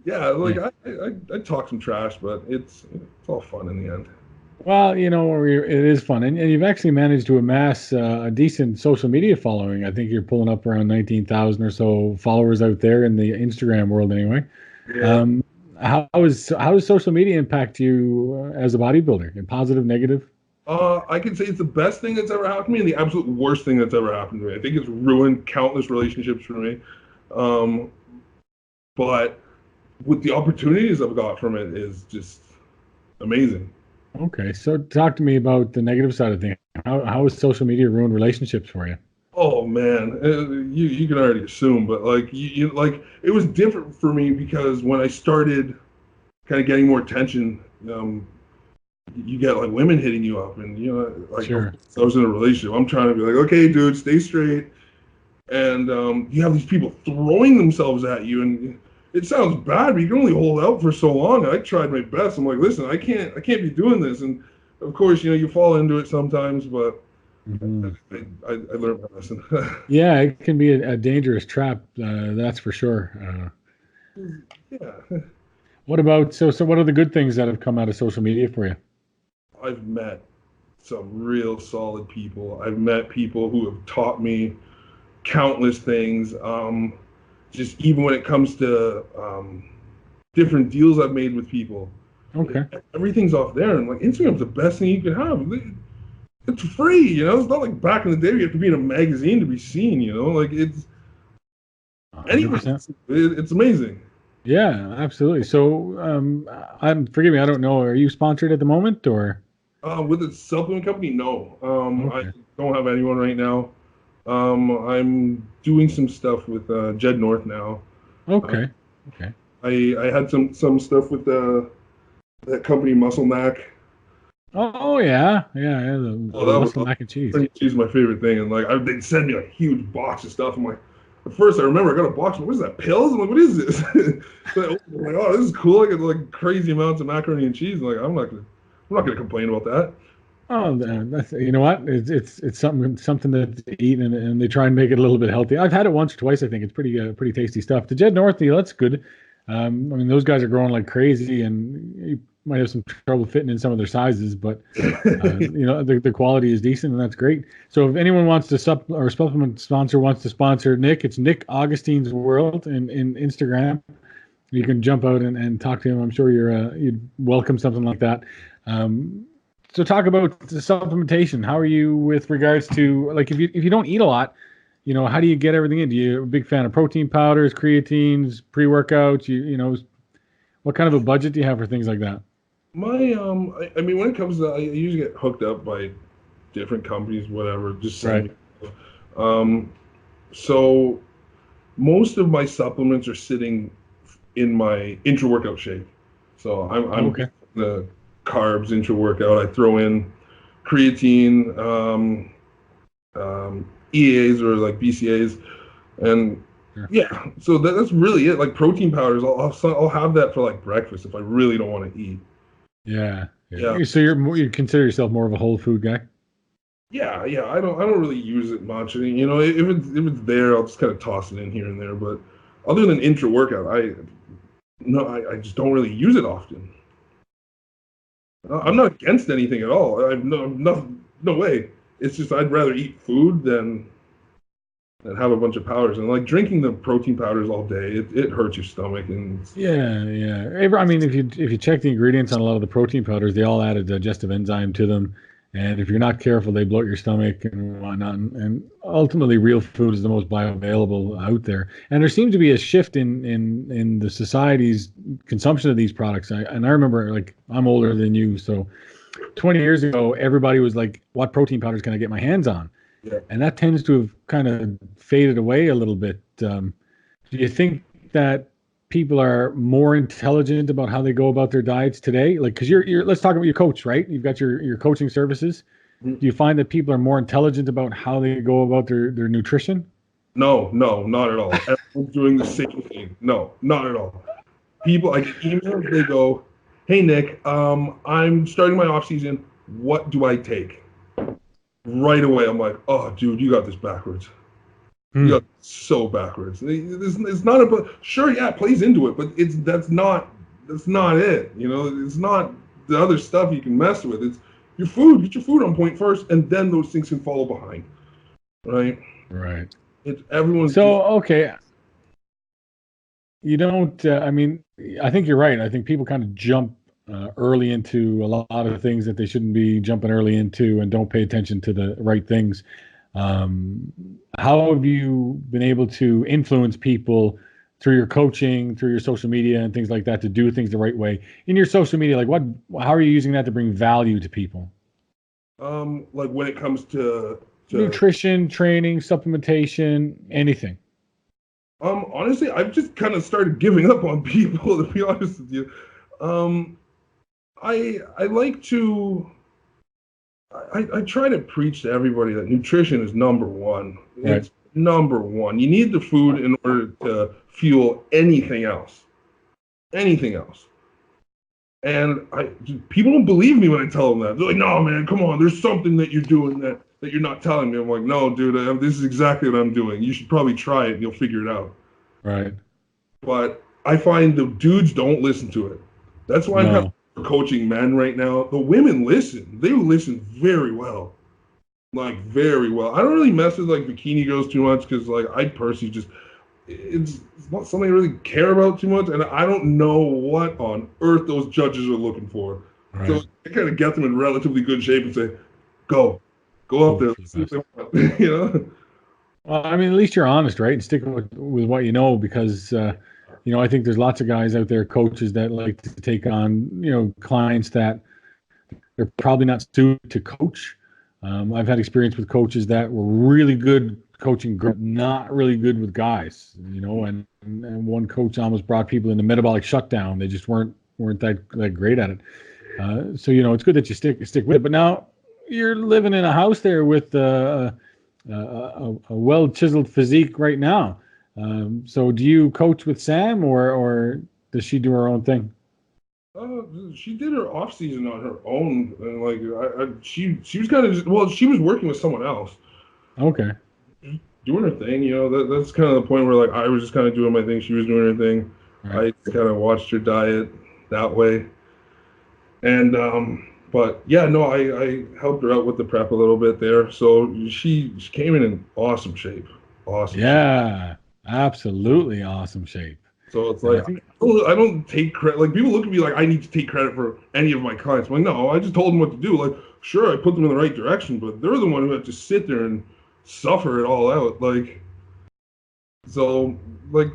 yeah, like I talk some trash, but it's all fun in the end. Well, you know, it is fun, and you've actually managed to amass a decent social media following. I think you're pulling up around 19,000 or so followers out there in the Instagram world, anyway. Yeah. How does social media impact you as a bodybuilder? In positive, negative? I can say it's the best thing that's ever happened to me and the absolute worst thing that's ever happened to me. I think it's ruined countless relationships for me. But with the opportunities I've got from it is just amazing. Okay, so talk to me about the negative side of things. How has social media ruined relationships for you? Oh man, you can already assume, but like you like it was different for me because when I started kind of getting more attention, you get like women hitting you up, and you know, like Sure. I was in a relationship. I'm trying to be like, okay, dude, stay straight, and you have these people throwing themselves at you, and it sounds bad, but you can only hold out for so long. I tried my best. I'm like, listen, I can't be doing this, and of course, you know, you fall into it sometimes, but. Mm-hmm. I learned my lesson. Yeah, it can be a dangerous trap. That's for sure. Yeah. What about so what are the good things that have come out of social media for you? I've met some real solid people. I've met people who have taught me countless things. Just even when it comes to different deals I've made with people. Okay. Everything's off there, and like Instagram's the best thing you can have. It's free, you know. It's not like back in the day we have to be in a magazine to be seen, you know. Like it's 100%. It's amazing. Yeah, absolutely. So, forgive me, I don't know. Are you sponsored at the moment, or? With a supplement company, no. Okay. I don't have anyone right now. I'm doing some stuff with Jed North now. Okay. Okay. I had some stuff with that company Muscle Mac. Oh yeah. The muscle mac and cheese. Cheese is my favorite thing, and like they'd send me like huge box of stuff. I'm like, at first I remember I got a box. What is that? Pills? I'm like, what is this? So I'm like, oh, this is cool. I get like crazy amounts of macaroni and cheese. I'm like, I'm not gonna complain about that. Oh, that's, you know what? It's something to eat, and they try and make it a little bit healthy. I've had it once or twice. I think it's pretty tasty stuff. The Jed North deal, that's good. I mean, those guys are growing like crazy, and you might have some trouble fitting in some of their sizes, but the quality is decent, and that's great. So if anyone wants to supplement sponsor wants to sponsor Nick, it's Nick Augustine's World in Instagram. You can jump out and talk to him. I'm sure you'd welcome something like that. So talk about the supplementation. How are you with regards to, like, if you don't eat a lot, how do you get everything in? Do you a big fan of protein powders, creatines, pre-workouts? What kind of a budget do you have for things like that? I mean, when it comes to, I usually get hooked up by different companies, whatever, just send me. So most of my supplements are sitting in my intra-workout shake. So I'm okay. The carbs intra-workout. I throw in creatine, EAs or like BCAs, and yeah. So that's really it. Like protein powders, I'll have that for like breakfast if I really don't want to eat. Yeah. So you consider yourself more of a whole food guy? Yeah. I don't really use it much. If it's there, I'll just kind of toss it in here and there. But other than intra-workout, I just don't really use it often. I'm not against anything at all. No way. It's just I'd rather eat food than have a bunch of powders. And like drinking the protein powders all day, it hurts your stomach. And yeah. I mean, if you check the ingredients on a lot of the protein powders, they all add a digestive enzyme to them. And if you're not careful, they bloat your stomach and whatnot. And ultimately, real food is the most bioavailable out there. And there seems to be a shift in the society's consumption of these products. I remember, like, I'm older than you, so 20 years ago, everybody was like, what protein powders can I get my hands on? Yeah. And that tends to have kind of faded away a little bit. Do you think that people are more intelligent about how they go about their diets today? Like, because let's talk about your coach, right? You've got your coaching services. Mm-hmm. Do you find that people are more intelligent about how they go about their nutrition? No, not at all. Everyone's doing the same thing. No, not at all. People, I get emails, they go, hey, Nick, I'm starting my off season. What do I take? Right away, I'm like, oh, dude, you got this backwards. You got so backwards. It's not about, sure, yeah, it plays into it, but that's not it. It's not the other stuff you can mess with. It's your food. Get your food on point first, and then those things can follow behind. Right. It's everyone's. So okay. You don't. I mean, I think you're right. I think people kind of jump early into a lot of things that they shouldn't be jumping early into, and don't pay attention to the right things. How have you been able to influence people through your coaching, through your social media and things like that to do things the right way? In your social media, like how are you using that to bring value to people? Like when it comes to nutrition, training, supplementation, anything. Honestly, I've just kind of started giving up on people, to be honest with you. I like to I try to preach to everybody that nutrition is number one. Right. It's number one. You need the food in order to fuel anything else. Anything else. And people don't believe me when I tell them that. They're like, no, man, come on. There's something that you're doing that you're not telling me. I'm like, no, dude, this is exactly what I'm doing. You should probably try it and you'll figure it out. Right. But I find the dudes don't listen to it. That's why I'm kind of coaching men right now. The women listen. They listen very well. Like, very well. I don't really mess with, like, bikini girls too much because, like, I personally just, it's not something I really care about too much, and I don't know what on earth those judges are looking for. Right. So I kind of get them in relatively good shape and say, go up there. See if they want, Well, I mean, at least you're honest, right? And stick with what you know, because, I think there's lots of guys out there, coaches that like to take on, clients that they're probably not suited to coach. I've had experience with coaches that were really good coaching, not really good with guys, and one coach almost brought people into metabolic shutdown. They just weren't that great at it. So, it's good that you stick with it. But now you're living in a house there with a well-chiseled physique right now. So do you coach with Sam or does she do her own thing? She did her off season on her own, and she was kind of she was working with someone else. Okay. Doing her thing, that's kind of the point where I was just kind of doing my thing. She was doing her thing. I kind of watched her diet that way. And but yeah, no, I helped her out with the prep a little bit there. So she came in awesome shape. Awesome shape. Yeah, absolutely awesome shape. So it's And I like think, I don't take credit. Like people look at me like I need to take credit for any of my clients. I'm like, no, I just told them what to do. Like, sure, I put them in the right direction, but they're the one who had to sit there and suffer it all out. Like, so like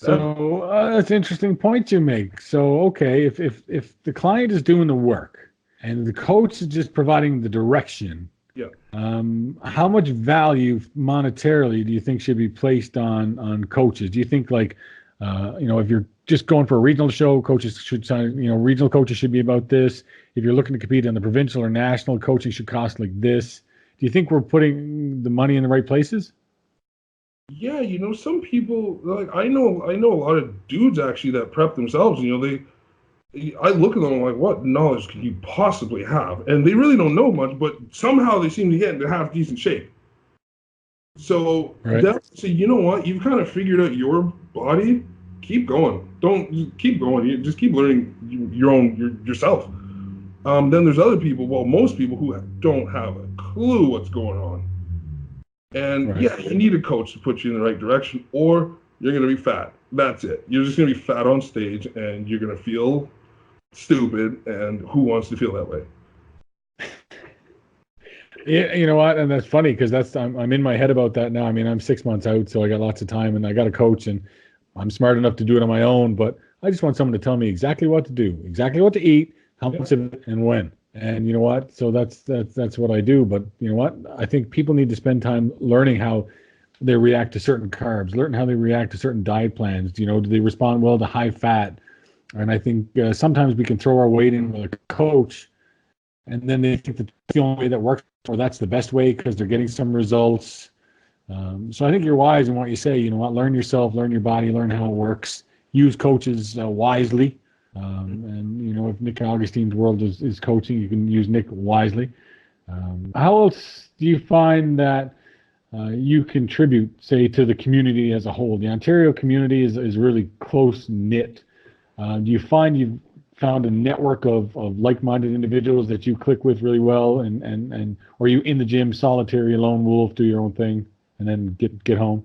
that. so that's an interesting point you make. So, okay, if the client is doing the work and the coach is just providing the direction, Yeah. how much value monetarily do you think should be placed on coaches? Do you think like, if you're just going for a regional show, coaches should sign, regional coaches should be about this. If you're looking to compete in the provincial or national, coaching should cost like this. Do you think we're putting the money in the right places? Yeah, some people like I know a lot of dudes actually that prep themselves. I look at them, I'm like, what knowledge can you possibly have? And they really don't know much, but somehow they seem to get into half decent shape. So Right. so you know what? You've kind of figured out your body. Keep going. Don't keep going. You just keep learning yourself. Then there's other people. Well, most people who don't have a clue what's going on. And Right. yeah, you need a coach to put you in the right direction, or you're going to be fat. That's it. You're just going to be fat on stage, and you're going to feel stupid. And who wants to feel that way? Yeah, you know what? And that's funny because I'm in my head about that now. I mean, I'm 6 months out, so I got lots of time, and I got a coach, and I'm smart enough to do it on my own. But I just want someone to tell me exactly what to do, exactly what to eat, how much of it, and when. And you know what? So that's what I do. But you know what? I think people need to spend time learning how they react to certain carbs, learn how they react to certain diet plans. Do they respond well to high fat? And I think sometimes we can throw our weight in with a coach, and then they think that's the only way that works, or that's the best way because they're getting some results. So I think you're wise in what you say. You know what? Learn yourself, learn your body, learn how it works. Use coaches wisely. And if Nick Augustine's world is coaching, you can use Nick wisely. How else do you find that you contribute, say, to the community as a whole? The Ontario community is really close knit. Do you find you've found a network of like-minded individuals that you click with really well, and or are you in the gym, solitary, lone wolf, do your own thing, and then get home?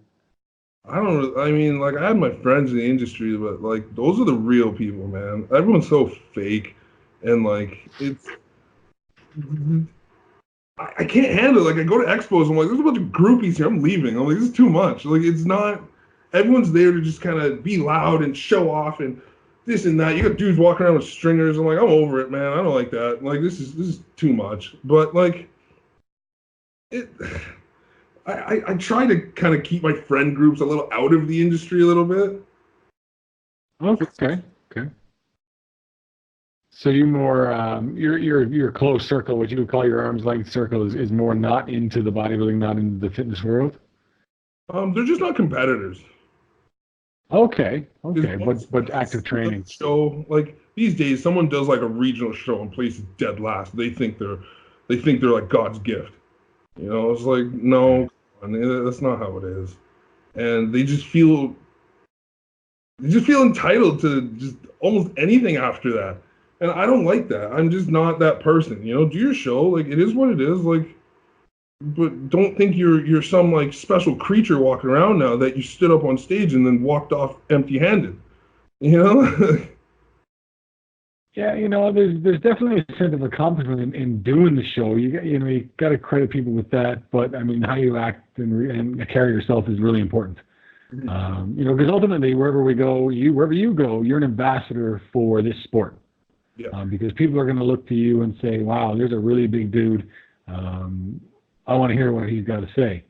I mean, like, I have my friends in the industry, but, like, those are the real people, man. Everyone's so fake, and, like, I can't handle it. Like, I go to expos, I'm like, there's a bunch of groupies here, I'm leaving. I'm like, this is too much. Like, it's not, everyone's there to just kind of be loud and show off and this and that. You got dudes walking around with stringers. I'm like, I'm over it, man. I don't like that. Like, this is too much. But, like, I try to kind of keep my friend groups a little out of the industry a little bit. Okay. So you more your close circle, what you would call your arm's length circle, is more not into the bodybuilding, not into the fitness world. They're just not competitors. Okay, but active training. So like these days, someone does like a regional show and places dead last. They think they're like God's gift. It's like no, that's not how it is, and they just feel entitled to just almost anything after that. And I don't like that. I'm just not that person. Do your show. Like, it is what it is. Like, but don't think you're some like special creature walking around now that you stood up on stage and then walked off empty-handed. Yeah, there's definitely a sense of accomplishment in doing the show. You got to credit people with that. But I mean, how you act and carry yourself is really important. Because ultimately, wherever you go, you're an ambassador for this sport. Yeah. Because people are going to look to you and say, wow, there's a really big dude. I want to hear what he's got to say.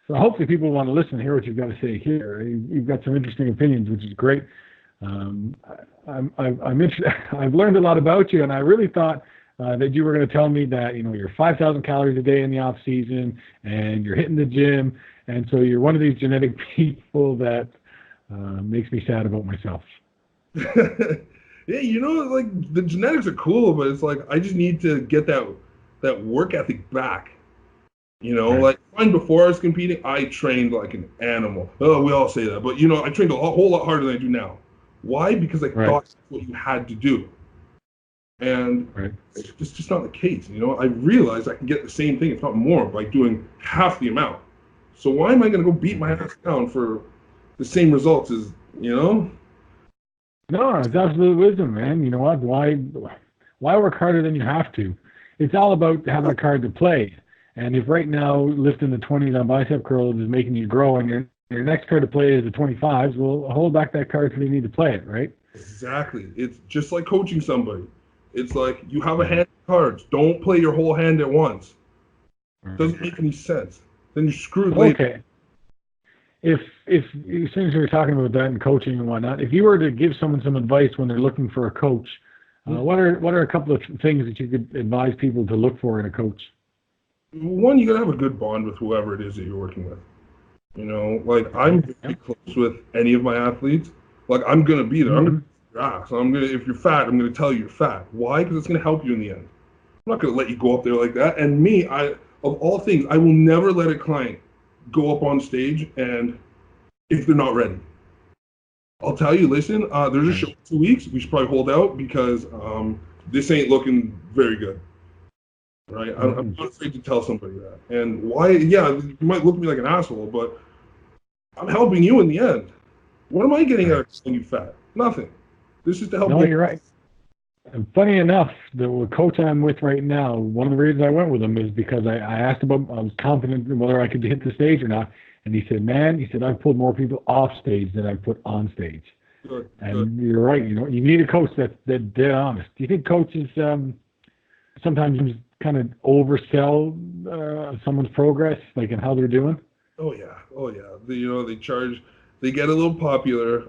So hopefully people want to listen and hear what you've got to say here. You've got some interesting opinions, which is great. I'm interested. I've learned a lot about you, and I really thought that you were going to tell me that, you're 5,000 calories a day in the off season and you're hitting the gym. And so you're one of these genetic people that makes me sad about myself. Yeah, like the genetics are cool, but it's like I just need to get that work ethic back. You know, Right. like mine before I was competing, I trained like an animal. Oh, we all say that, but you know, I trained a whole lot harder than I do now. Why? Because I Right. thought that's what you had to do, and Right. it's just not the case. You know, I realized I can get the same thing, if not more, by doing half the amount. So why am I going to go beat my ass down for the same results as, you know? No, it's absolute wisdom, man. You know what? Why work harder than you have to? It's all about having a card to play. And if right now lifting the 20s on bicep curls is making you grow, and your next card to play is the 25s, well, hold back that card till you need to play it, right? Exactly. It's just like coaching somebody. It's like you have a hand of cards. Don't play your whole hand at once. Doesn't make any sense. Then you're screwed later. Okay. If as soon as we were talking about that and coaching and whatnot, if you were to give someone some advice when they're looking for a coach, what are a couple of things that you could advise people to look for in a coach? One, you gotta have a good bond with whoever it is that you're working with. You know, like I'm very close with any of my athletes. Like I'm gonna be there. I'm gonna beat your ass. I'm gonna if you're fat, I'm gonna tell you you're fat. Why? Because it's gonna help you in the end. I'm not gonna let you go up there like that. And me, I of all things, I will never let a client go up on stage and if they're not ready. I'll tell you, listen, there's a show in 2 weeks. We should probably hold out because this ain't looking very good. Right? I'm not afraid to tell somebody that. And why? Yeah, you might look at me like an asshole, but I'm helping you in the end. What am I getting out of calling you fat? Nothing. This is to help No, you. you're right. And funny enough, the coach I'm with right now, one of the reasons I went with him is because I asked him, I was confident in whether I could hit the stage or not. And he said, man, he said, I've pulled more people off stage than I've put on stage. Good, and you're right. You know, you need a coach that's dead honest. Do you think coaches sometimes kind of oversell someone's progress, like in how they're doing? Oh yeah, oh yeah. They charge, they get a little popular,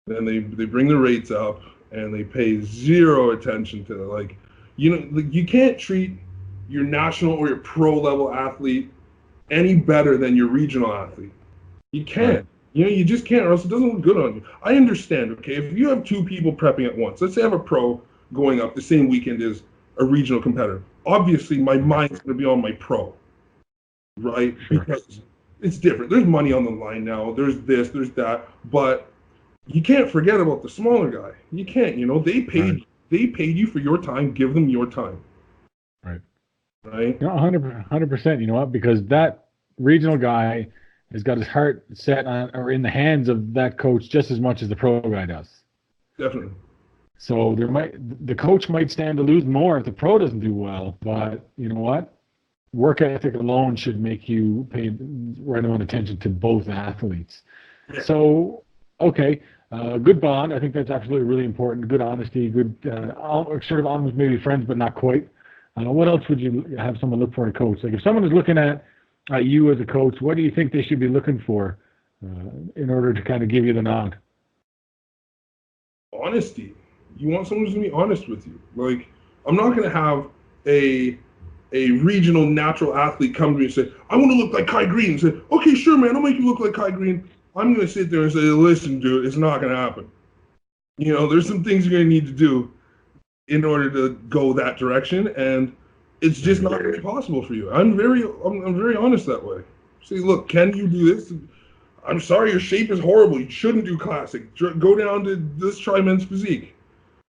then they bring the rates up, and they pay zero attention to like, like you can't treat your national or your pro level athlete any better than your regional athlete. You can't. Right. You just can't, or else it doesn't look good on you. I understand, okay, if you have two people prepping at once, let's say I have a pro going up the same weekend as a regional competitor. Obviously, my mind's going to be on my pro, right? Sure. Because it's different. There's money on the line now. There's this, there's that, but you can't forget about the smaller guy. You can't. They paid you for your time. Give them your time. Right. Right. No, 100%. You know what? Because that regional guy has got his heart set on or in the hands of that coach just as much as the pro guy does. Definitely. So the coach might stand to lose more if the pro doesn't do well. But you know what? Work ethic alone should make you pay right on attention to both athletes. Yeah. So, okay, good bond. I think that's absolutely really important. Good honesty, good sort of almost maybe friends, but not quite. What else would you have someone look for in a coach? Like if someone is looking at you as a coach, what do you think they should be looking for in order to kind of give you the nod? Honesty. You want someone who's going to be honest with you. Like, I'm not going to have a regional natural athlete come to me and say, I want to look like Kai Green. And say, okay, sure, man, I'll make you look like Kai Green. I'm going to sit there and say, listen, dude, it's not going to happen. There's some things you're going to need to do in order to go that direction, and it's just not going to be possible for you. I'm very honest that way. Say, look, can you do this? I'm sorry, your shape is horrible. You shouldn't do classic. Go down to this try men's physique,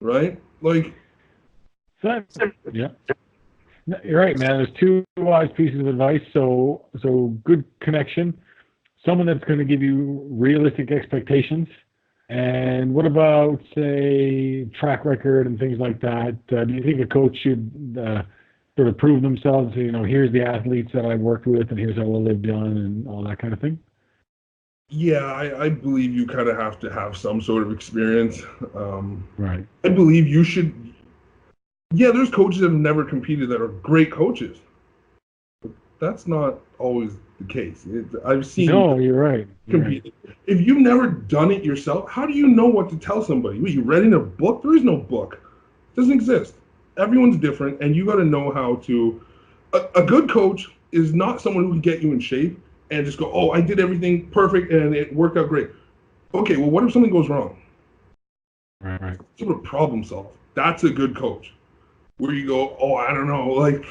right? Like, yeah, you're right, man. There's two wise pieces of advice. So good connection, someone that's going to give you realistic expectations. And what about, say, track record and things like that? Do you think a coach should sort of prove themselves? Here's the athletes that I've worked with, and here's how well they've done, and all that kind of thing? Yeah, I believe you kind of have to have some sort of experience. Right. I believe you should. Yeah, there's coaches that have never competed that are great coaches. But that's not always the case. I've seen. No, you're right. Compete. Right. If you've never done it yourself, how do you know what to tell somebody? You read in a book? There is no book. It doesn't exist. Everyone's different, and you got to know how to. A good coach is not someone who can get you in shape and just go, oh, I did everything perfect and it worked out great. Okay, well, what if something goes wrong? Right. Sort of problem solve. That's a good coach. Where you go, oh, I don't know, like,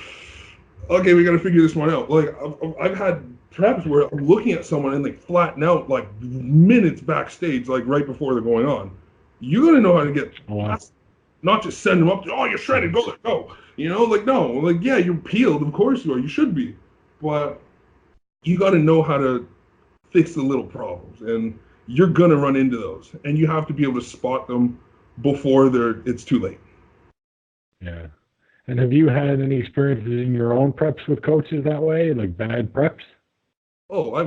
okay, we got to figure this one out. Like I've had preps where I'm looking at someone and they flatten out like minutes backstage, like right before they're going on. You got to know how to get past, not just send them up to, oh, you're shredded, go there, go. You know, like, no, like, yeah, you're peeled, of course you are, you should be. But you got to know how to fix the little problems, and you're going to run into those, and you have to be able to spot them before it's too late. Yeah. And have you had any experiences in your own preps with coaches that way, like bad preps? Oh,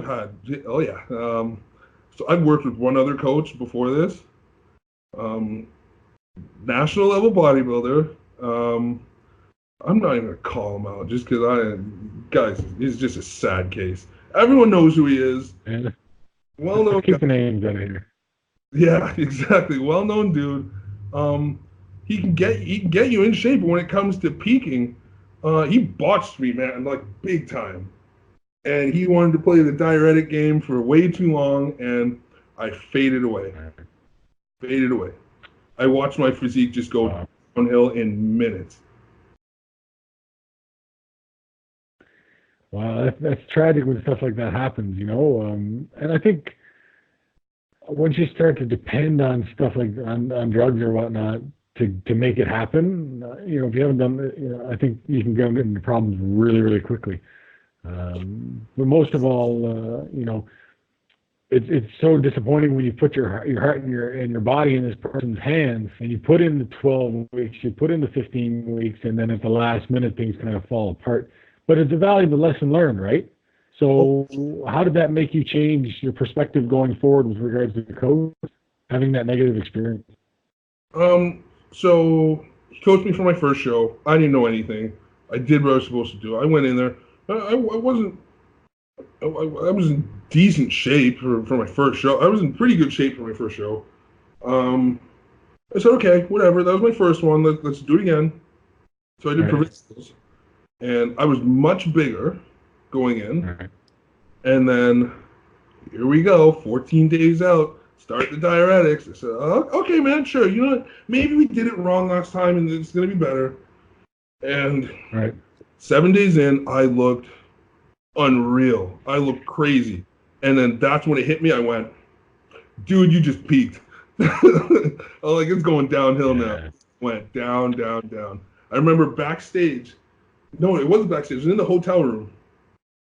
yeah. So I've worked with one other coach before this, national level bodybuilder. I'm not even gonna call him out just because guys, he's just a sad case. Everyone knows who he is. Yeah. Well-known. Keep the names out of here. Yeah, exactly. Well-known dude. He can get you in shape, but when it comes to peaking, he botched me, man, like big time. And he wanted to play the diuretic game for way too long, and I faded away. I watched my physique just go downhill in minutes. Wow, that's tragic when stuff like that happens, you know. And I think once you start to depend on stuff like on drugs or whatnot to make it happen, you know, if you haven't done it, you know, I think you can get into problems really, really quickly. But most of all, you know, it's so disappointing when you put your heart and your body in this person's hands, and you put in the 12 weeks, you put in the 15 weeks, and then at the last minute things kind of fall apart. But it's a valuable lesson learned, right? So how did that make you change your perspective going forward with regards to the coach, having that negative experience? So he coached me for my first show. I didn't know anything. I did what I was supposed to do. I went in there. I was in decent shape for my first show. I was in pretty good shape for my first show. I said, okay, whatever. That was my first one. Let's do it again. So I did provincials. And I was much bigger going in. Right. And then here we go, 14 days out, start the diuretics. I said, oh, okay, man, sure. You know what? Maybe we did it wrong last time and it's going to be better. And 7 days in, I looked unreal. I looked crazy. And then that's when it hit me. I went, dude, you just peaked. I'm like, it's going downhill now. Went down, down, down. I remember backstage. No, it wasn't backstage. It was in the hotel room.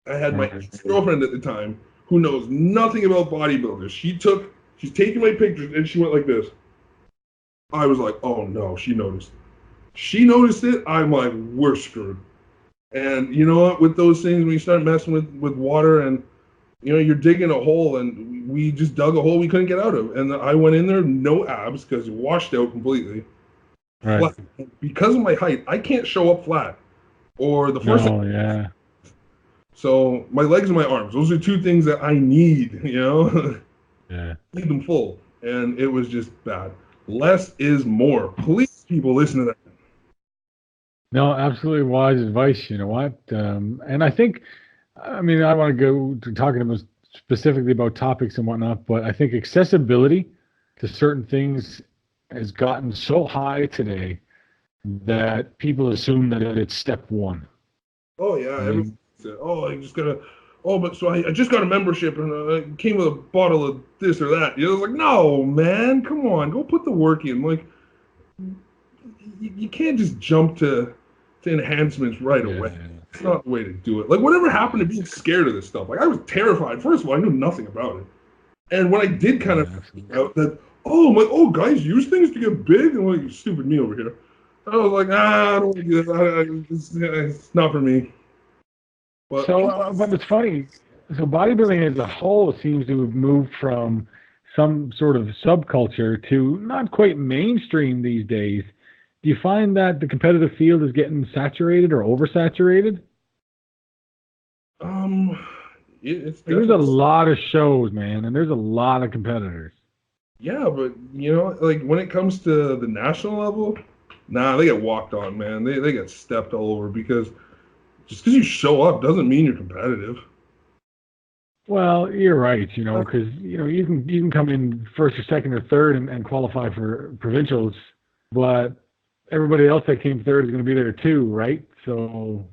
I had my girlfriend at the time who knows nothing about bodybuilders. She's taking my pictures and she went like this. I was like, oh no, she noticed. She noticed it. I'm like, we're screwed. And you know what? With those things, when you start messing with water and, you know, you're digging a hole, and we just dug a hole we couldn't get out of. And I went in there, no abs because it washed out completely. Right. Because of my height, I can't show up flat. Or the first. Oh, yeah. So my legs and my arms, those are two things that I need, you know? Yeah. Need them full. And it was just bad. Less is more. Please, people, listen to that. No, absolutely wise advice. You know what? And I think, I mean, I want to go to talking about specifically about topics and whatnot, but I think accessibility to certain things has gotten so high today that people assume that it's step one. Oh, yeah. Everyone said, oh, I just got to, but so I just got a membership and I came with a bottle of this or that. You know, it's like, no, man, come on, go put the work in. Like, you can't just jump to enhancements right away. It's not the way to do it. Like, whatever happened to being scared of this stuff? Like, I was terrified. First of all, I knew nothing about it. And when I did kind of figure out that, guys use things to get big, and like, stupid me over here. I was like, I don't want to do that. It's not for me. But, but it's funny. So bodybuilding as a whole seems to have moved from some sort of subculture to not quite mainstream these days. Do you find that the competitive field is getting saturated or oversaturated? There's a lot of shows, man, and there's a lot of competitors. Yeah, but, you know, like, when it comes to the national level, they get walked on, man. They get stepped all over because just because you show up doesn't mean you're competitive. Well, you're right, you know, because, you know, you can come in first or second or third and qualify for provincials, but everybody else that came third is going to be there too, right? So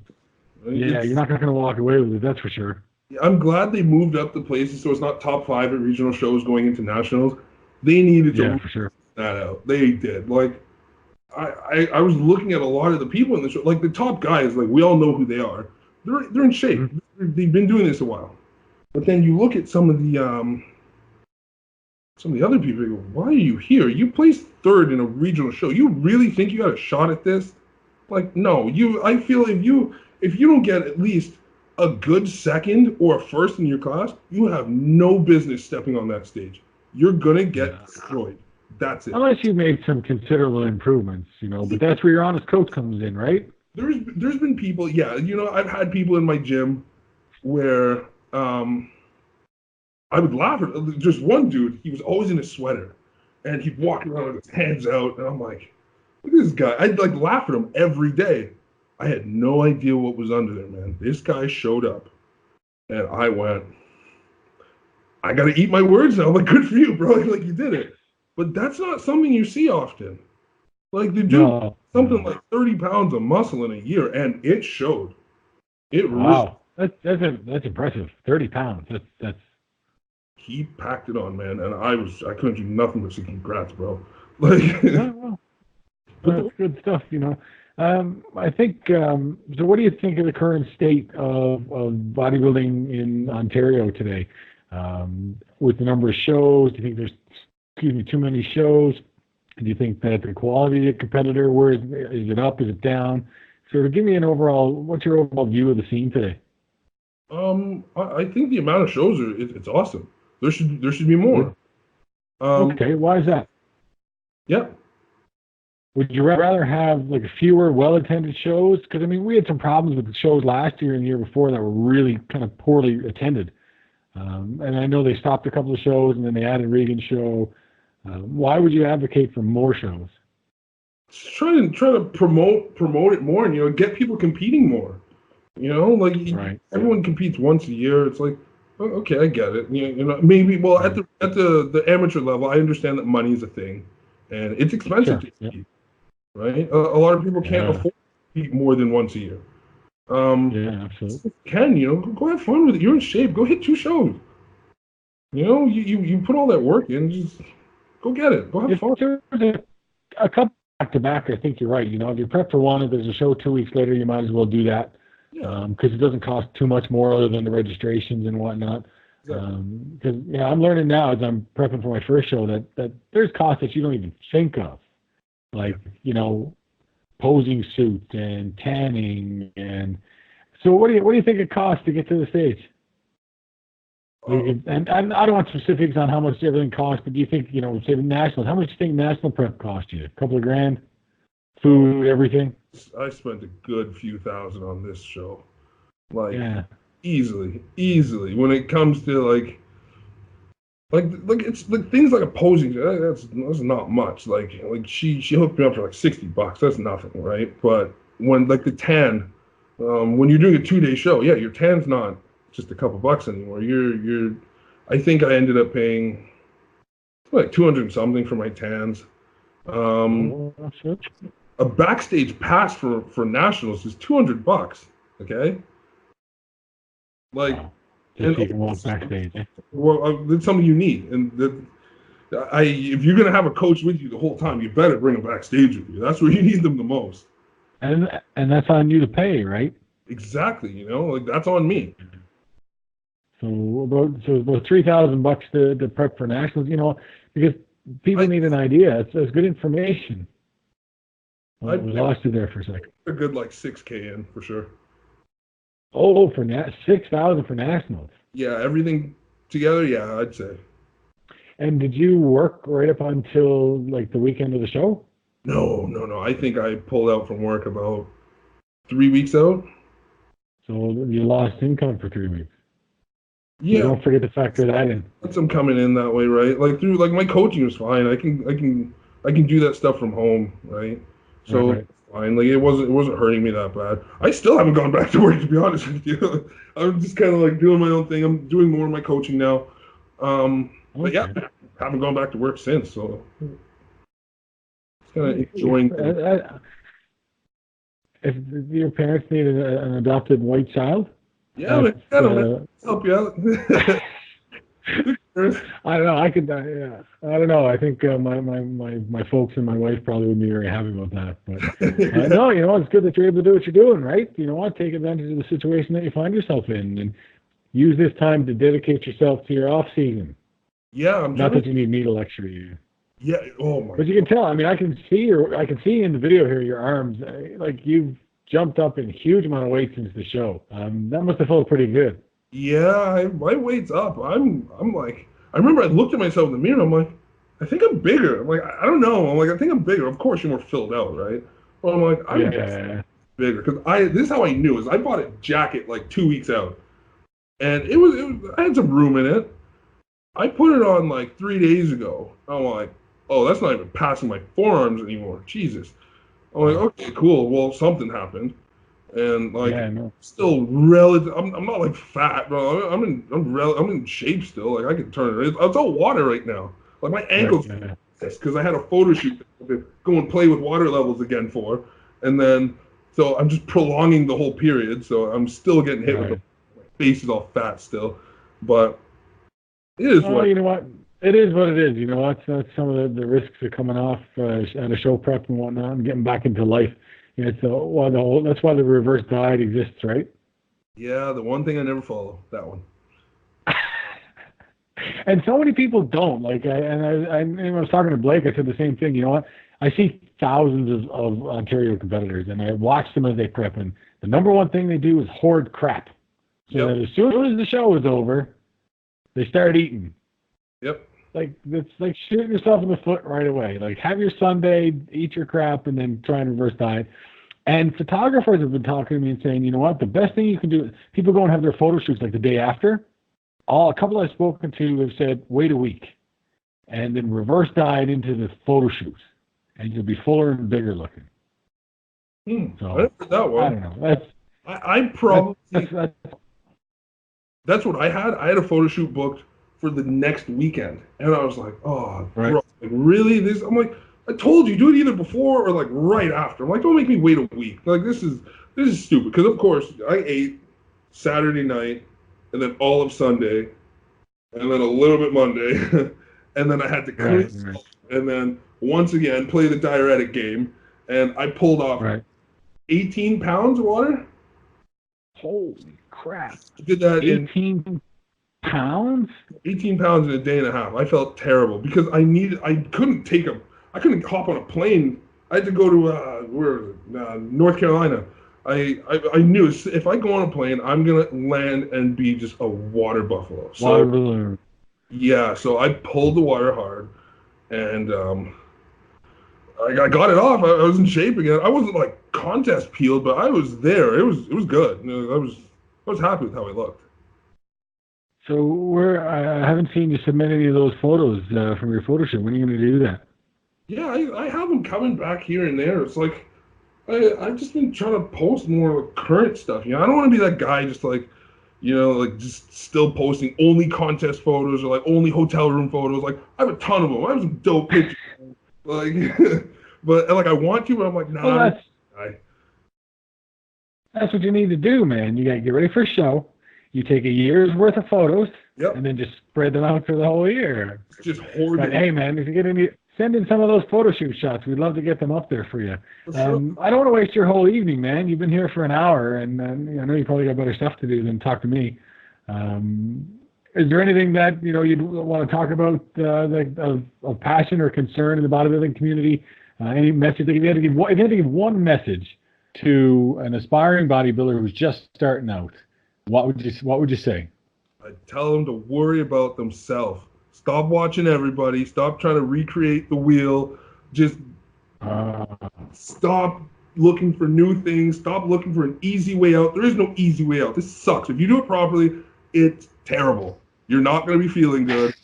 Yeah, you're not going to walk away with it, that's for sure. I'm glad they moved up the places so it's not top 5 at regional shows going into nationals. They needed to for sure. that out. They did. Like, I was looking at a lot of the people in the show, like the top guys, like we all know who they are. They're in shape. Mm-hmm. They've been doing this a while. But then you look at some of the other people, you go, why are you here? You placed 3rd in a regional show. You really think you got a shot at this? Like, no. I feel if you don't get at least a good 2nd or a 1st in your class, you have no business stepping on that stage. You're gonna get destroyed. That's it. Unless you made some considerable improvements, but that's where your honest coach comes in, right? There's been people, I've had people in my gym where I would laugh at just one dude. He was always in a sweater, and he'd walk around with his hands out, and I'm like, look at this guy. I'd like laugh at him every day. I had no idea what was under there, man. This guy showed up, and I went, I got to eat my words now. I'm like, good for you, bro. Like, you did it. But that's not something you see often. Like, the dude, something like 30 pounds of muscle in a year, and it showed. Wow. That's impressive. 30 pounds. That's. He packed it on, man, and I couldn't do nothing but say congrats, bro. Like, that's good stuff, I think. So, what do you think of the current state of bodybuilding in Ontario today? With the number of shows, do you think there's, too many shows? Do you think that the quality of the competitor, where is it up? Is it down? So, give me what's your overall view of the scene today? I think the amount of shows it's awesome. There should be more. Okay, why is that? Yeah. Would you rather have like fewer well-attended shows? Because we had some problems with the shows last year and the year before that were really kind of poorly attended. And I know they stopped a couple of shows and then they added Regan's show. Why would you advocate for more shows? Just try to promote it more and get people competing more. Right. Everyone competes once a year. It's like, okay, I get it. Maybe at the amateur level, I understand that money is a thing, and it's expensive to compete. Right? A lot of people can't afford to compete more than once a year. Absolutely. Go have fun with it. You're in shape. Go hit 2 shows. You put all that work in. Just go get it. Go have fun. There's a couple back to back, I think you're right. If you prep for one, if there's a show 2 weeks later, you might as well do that. Because it doesn't cost too much more other than the registrations and whatnot. Because I'm learning now as I'm prepping for my first show that there's costs that you don't even think of, like posing suits and tanning and. So what do you think it costs to get to the stage? And I don't want specifics on how much everything costs, but do you think say the nationals? How much do you think national prep cost you? A couple of grand, food, everything. I spent a good few thousand on this show, easily. When it comes to like it's like things like a posing, that's not much. Like she hooked me up for like $60. That's nothing, right? But when like the tan, when you're doing a 2-day show, your tan's not just a couple bucks anymore. I think I ended up paying like 200 and something for my tans. A backstage pass for nationals is $200. Okay, like, just so you can walk backstage. Well, that's something you need, and if you're gonna have a coach with you the whole time, you better bring them backstage with you. That's where you need them the most. And that's on you to pay, right? Exactly. Like that's on me. So about $3,000 to prep for nationals. Because people need an idea. It's good information. I lost you there for a second. A good like $6,000 in for sure. Oh, for $6,000 for nationals. Yeah, everything together. Yeah, I'd say. And did you work right up until like the weekend of the show? No. I think I pulled out from work about 3 weeks out. So you lost income for 3 weeks. Yeah. Don't forget to factor that in. I'm coming in that way, right? Like through my coaching was fine. I can do that stuff from home, right? So it's fine. Like it wasn't hurting me that bad. I still haven't gone back to work, to be honest with you. I'm just kind of like doing my own thing. I'm doing more of my coaching now. But yeah, haven't gone back to work since. So kind of enjoying. if your parents need an adopted white child, Yeah, man, help you out. I don't know. Yeah. I don't know. I think my folks and my wife probably wouldn't be very happy about that. But no, it's good that you're able to do what you're doing, right? You know what? Take advantage of the situation that you find yourself in, and use this time to dedicate yourself to your off season. Yeah, not that you need me to lecture you. Yeah. Oh my. But you can tell. I mean, I can see in the video here your arms. Like you've jumped up in a huge amount of weight since the show. That must have felt pretty good. Yeah, my weight's up. I'm like, I remember I looked at myself in the mirror. I'm like, I think I'm bigger. I'm like, I don't know. I'm like, I think I'm bigger. Of course, you're more filled out, right? But I'm like, I'm bigger because this is how I knew is I bought a jacket like 2 weeks out, and it was I had some room in it. I put it on like 3 days ago. I'm like, oh, that's not even passing my forearms anymore. Jesus. I'm like, okay, cool. Well, something happened. And like, still relative. I'm not like fat, bro. I'm in shape still. Like I can turn it. It's all water right now. Like my ankles, because I had a photo shoot to go and play with water levels again for, and then so I'm just prolonging the whole period. So I'm still getting hit with my face is all fat still, but it is. You know what? It is what it is. You know what? That's some of the risks of coming off at a show prep and whatnot, and getting back into life. That's why the reverse diet exists, right? Yeah, the one thing I never follow, that one. And so many people don't. Like, I was talking to Blake. I said the same thing. You know what? I see thousands of Ontario competitors, and I watch them as they prep. And the number one thing they do is hoard crap. So that as soon as the show is over, they start eating. Yep. Like it's like shooting yourself in the foot right away. Like have your Sunday, eat your crap, and then try and reverse diet. And photographers have been talking to me and saying, you know what, the best thing you can do, people go and have their photo shoots like the day after. A couple I've spoken to have said, wait a week, and then reverse diet into the photo shoots, and you'll be fuller and bigger looking. So, I never heard that one. I don't know. That's what I had. I had a photo shoot booked for the next weekend, and I was like, oh, bro, like, really? I'm like, I told you, do it either before or like right after. I'm like, don't make me wait a week. Like this is stupid. Because of course I ate Saturday night, and then all of Sunday, and then a little bit Monday, and then I had to clean, and then once again play the diuretic game, and I pulled off 18 pounds of water. Holy crap! I did that 18 pounds? 18 pounds in a day and a half. I felt terrible because I couldn't hop on a plane. I had to go to North Carolina. I knew if I go on a plane, I'm gonna land and be just a water buffalo. So, water balloon. Yeah, so I pulled the water hard, and I got it off. I was in shape again. I wasn't like contest peeled, but I was there. It was good. I was happy with how I looked. So I haven't seen you submit any of those photos from your photo shoot. When are you going to do that? Yeah, I have them coming back here and there. It's like I've just been trying to post more like current stuff. I don't want to be that guy just like, like just still posting only contest photos or like only hotel room photos. Like I have a ton of them. I have some dope pictures. Like, but like I want to, but I'm like, nah. That's what you need to do, man. You got to get ready for a show. You take a year's worth of photos, and then just spread them out for the whole year. Just hoard them. Hey, man, if you get any, send in some of those photo shoot shots. We'd love to get them up there for you. I don't want to waste your whole evening, man. You've been here for an hour, and I know you probably got better stuff to do than talk to me. Is there anything that you'd want to talk about of passion or concern in the bodybuilding community? Any message that you had to give? If you had to give one message to an aspiring bodybuilder who's just starting out, what would you say? I tell them to worry about themselves. Stop watching everybody. Stop trying to recreate the wheel. Just stop looking for new things. Stop looking for an easy way out. There is no easy way out. This sucks. If you do it properly, it's terrible. You're not going to be feeling good.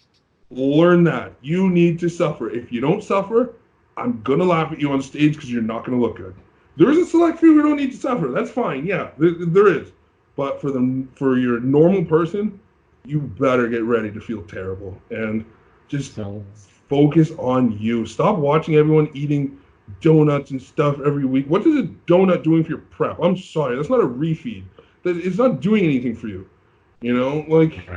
Learn that. You need to suffer. If you don't suffer, I'm going to laugh at you on stage because you're not going to look good. There is a select few who don't need to suffer. That's fine. Yeah, there is. But for your normal person, you better get ready to feel terrible and just focus on you. Stop watching everyone eating donuts and stuff every week. What is a donut doing for your prep? I'm sorry, that's not a refeed. It's not doing anything for you. You know, like,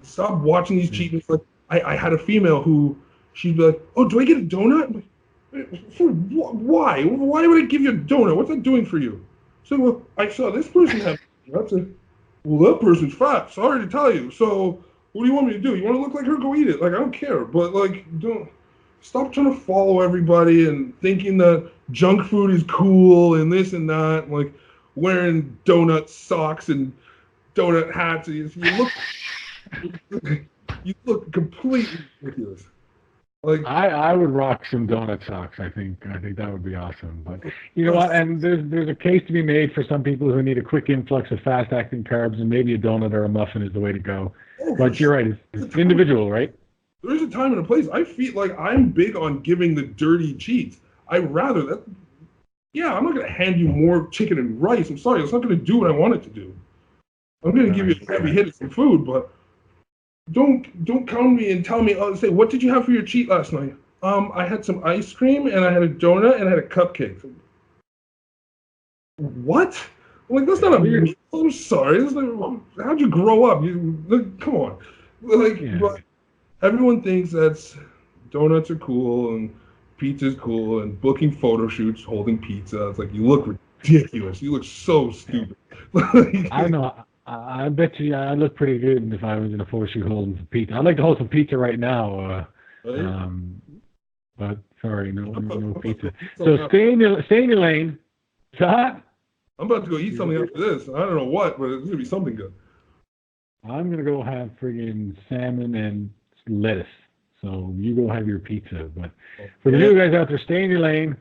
stop watching these cheat meals. Like, I had a female who, she'd be like, "Oh, do I get a donut?" I'm like, for why? Why would I give you a donut? What's that doing for you? So, well, I saw this person have donuts. Well, that person's fat. Sorry to tell you. So, what do you want me to do? You want to look like her? Go eat it. Like, I don't care. But, like, don't stop trying to follow everybody and thinking that junk food is cool and this and that. Like, wearing donut socks and donut hats. You look completely ridiculous. Like, I would rock some donut socks. I think that would be awesome. But you know what? And there's a case to be made for some people who need a quick influx of fast-acting carbs, and maybe a donut or a muffin is the way to go. But you're right. It's individual, right? There's a time and a place. I feel like I'm big on giving the dirty cheats. I'd rather that. Yeah, I'm not going to hand you more chicken and rice. I'm sorry. It's not going to do what I want it to do. I'm going to give you a heavy hit of some food, but don't come to me and tell me, say, what did you have for your cheat last night? I had some ice cream, and I had a donut, and I had a cupcake. What? I'm like, that's not a meal. I'm sorry. How'd you grow up? Come on. Like, but everyone thinks that's donuts are cool and pizza's cool and booking photo shoots holding pizza. It's like, you look ridiculous. You look so stupid. I know. I bet you I look pretty good if I was in a photo shoot holding some pizza. I'd like to hold some pizza right now. But sorry, no pizza. So stay in your lane. Scott? I'm about to go eat something after this. I don't know what, but it's going to be something good. I'm going to go have friggin' salmon and lettuce. So you go have your pizza. But for the new guys out there, stay in your lane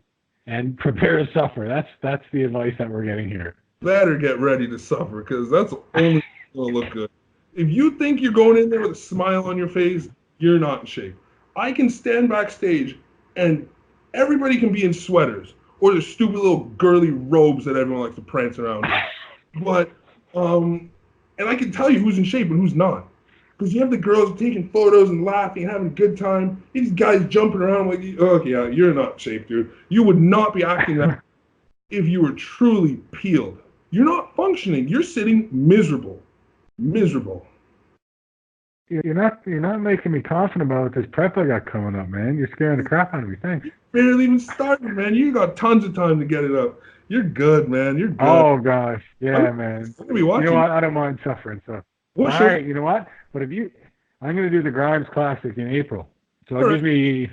and prepare to suffer. That's the advice that we're getting here. Better get ready to suffer, because that's only going to look good. If you think you're going in there with a smile on your face, you're not in shape. I can stand backstage and everybody can be in sweaters or the stupid little girly robes that everyone likes to prance around in. But, and I can tell you who's in shape and who's not. Because you have the girls taking photos and laughing and having a good time. These guys jumping around like, okay, yeah, you're not in shape, dude. You would not be acting that if you were truly peeled. You're not functioning. You're sitting miserable. Miserable. You're not making me confident about this prep I got coming up, man. You're scaring the crap out of me. Thanks. You barely even started, man. You got tons of time to get it up. You're good, man. You're good. Oh gosh, yeah, man. I'm gonna be watching. You know what? I don't mind suffering. So, all right. You know what? But I'm going to do the Grimes Classic in April. So it gives me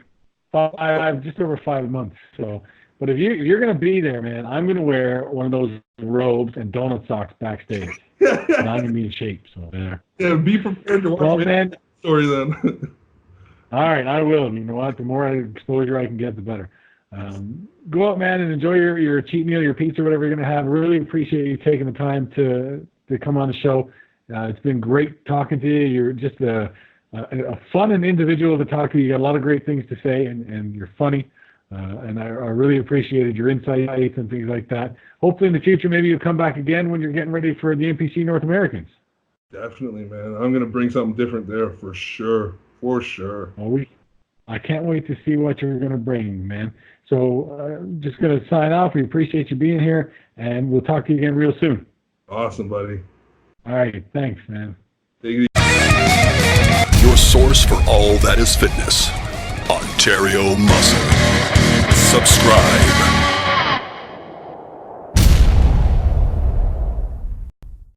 I have just over 5 months. So. But if you're going to be there, man, I'm going to wear one of those robes and donut socks backstage. And I'm going to be in shape. So there. Yeah, be prepared to watch the story then. All right, I will. You know what? The more exposure I can get, the better. Go out, man, and enjoy your cheat meal, your pizza, whatever you're going to have. Really appreciate you taking the time to come on the show. It's been great talking to you. You're just a fun and individual to talk to. You got a lot of great things to say, and you're funny. And I really appreciated your insights and things like that. Hopefully in the future, maybe you'll come back again when you're getting ready for the NPC North Americans. Definitely, man. I'm going to bring something different there for sure. For sure. I can't wait to see what you're going to bring, man. So just going to sign off. We appreciate you being here, and we'll talk to you again real soon. Awesome, buddy. All right. Thanks, man. Take it easy. Your source for all that is fitness. Ontario Muscle. Subscribe.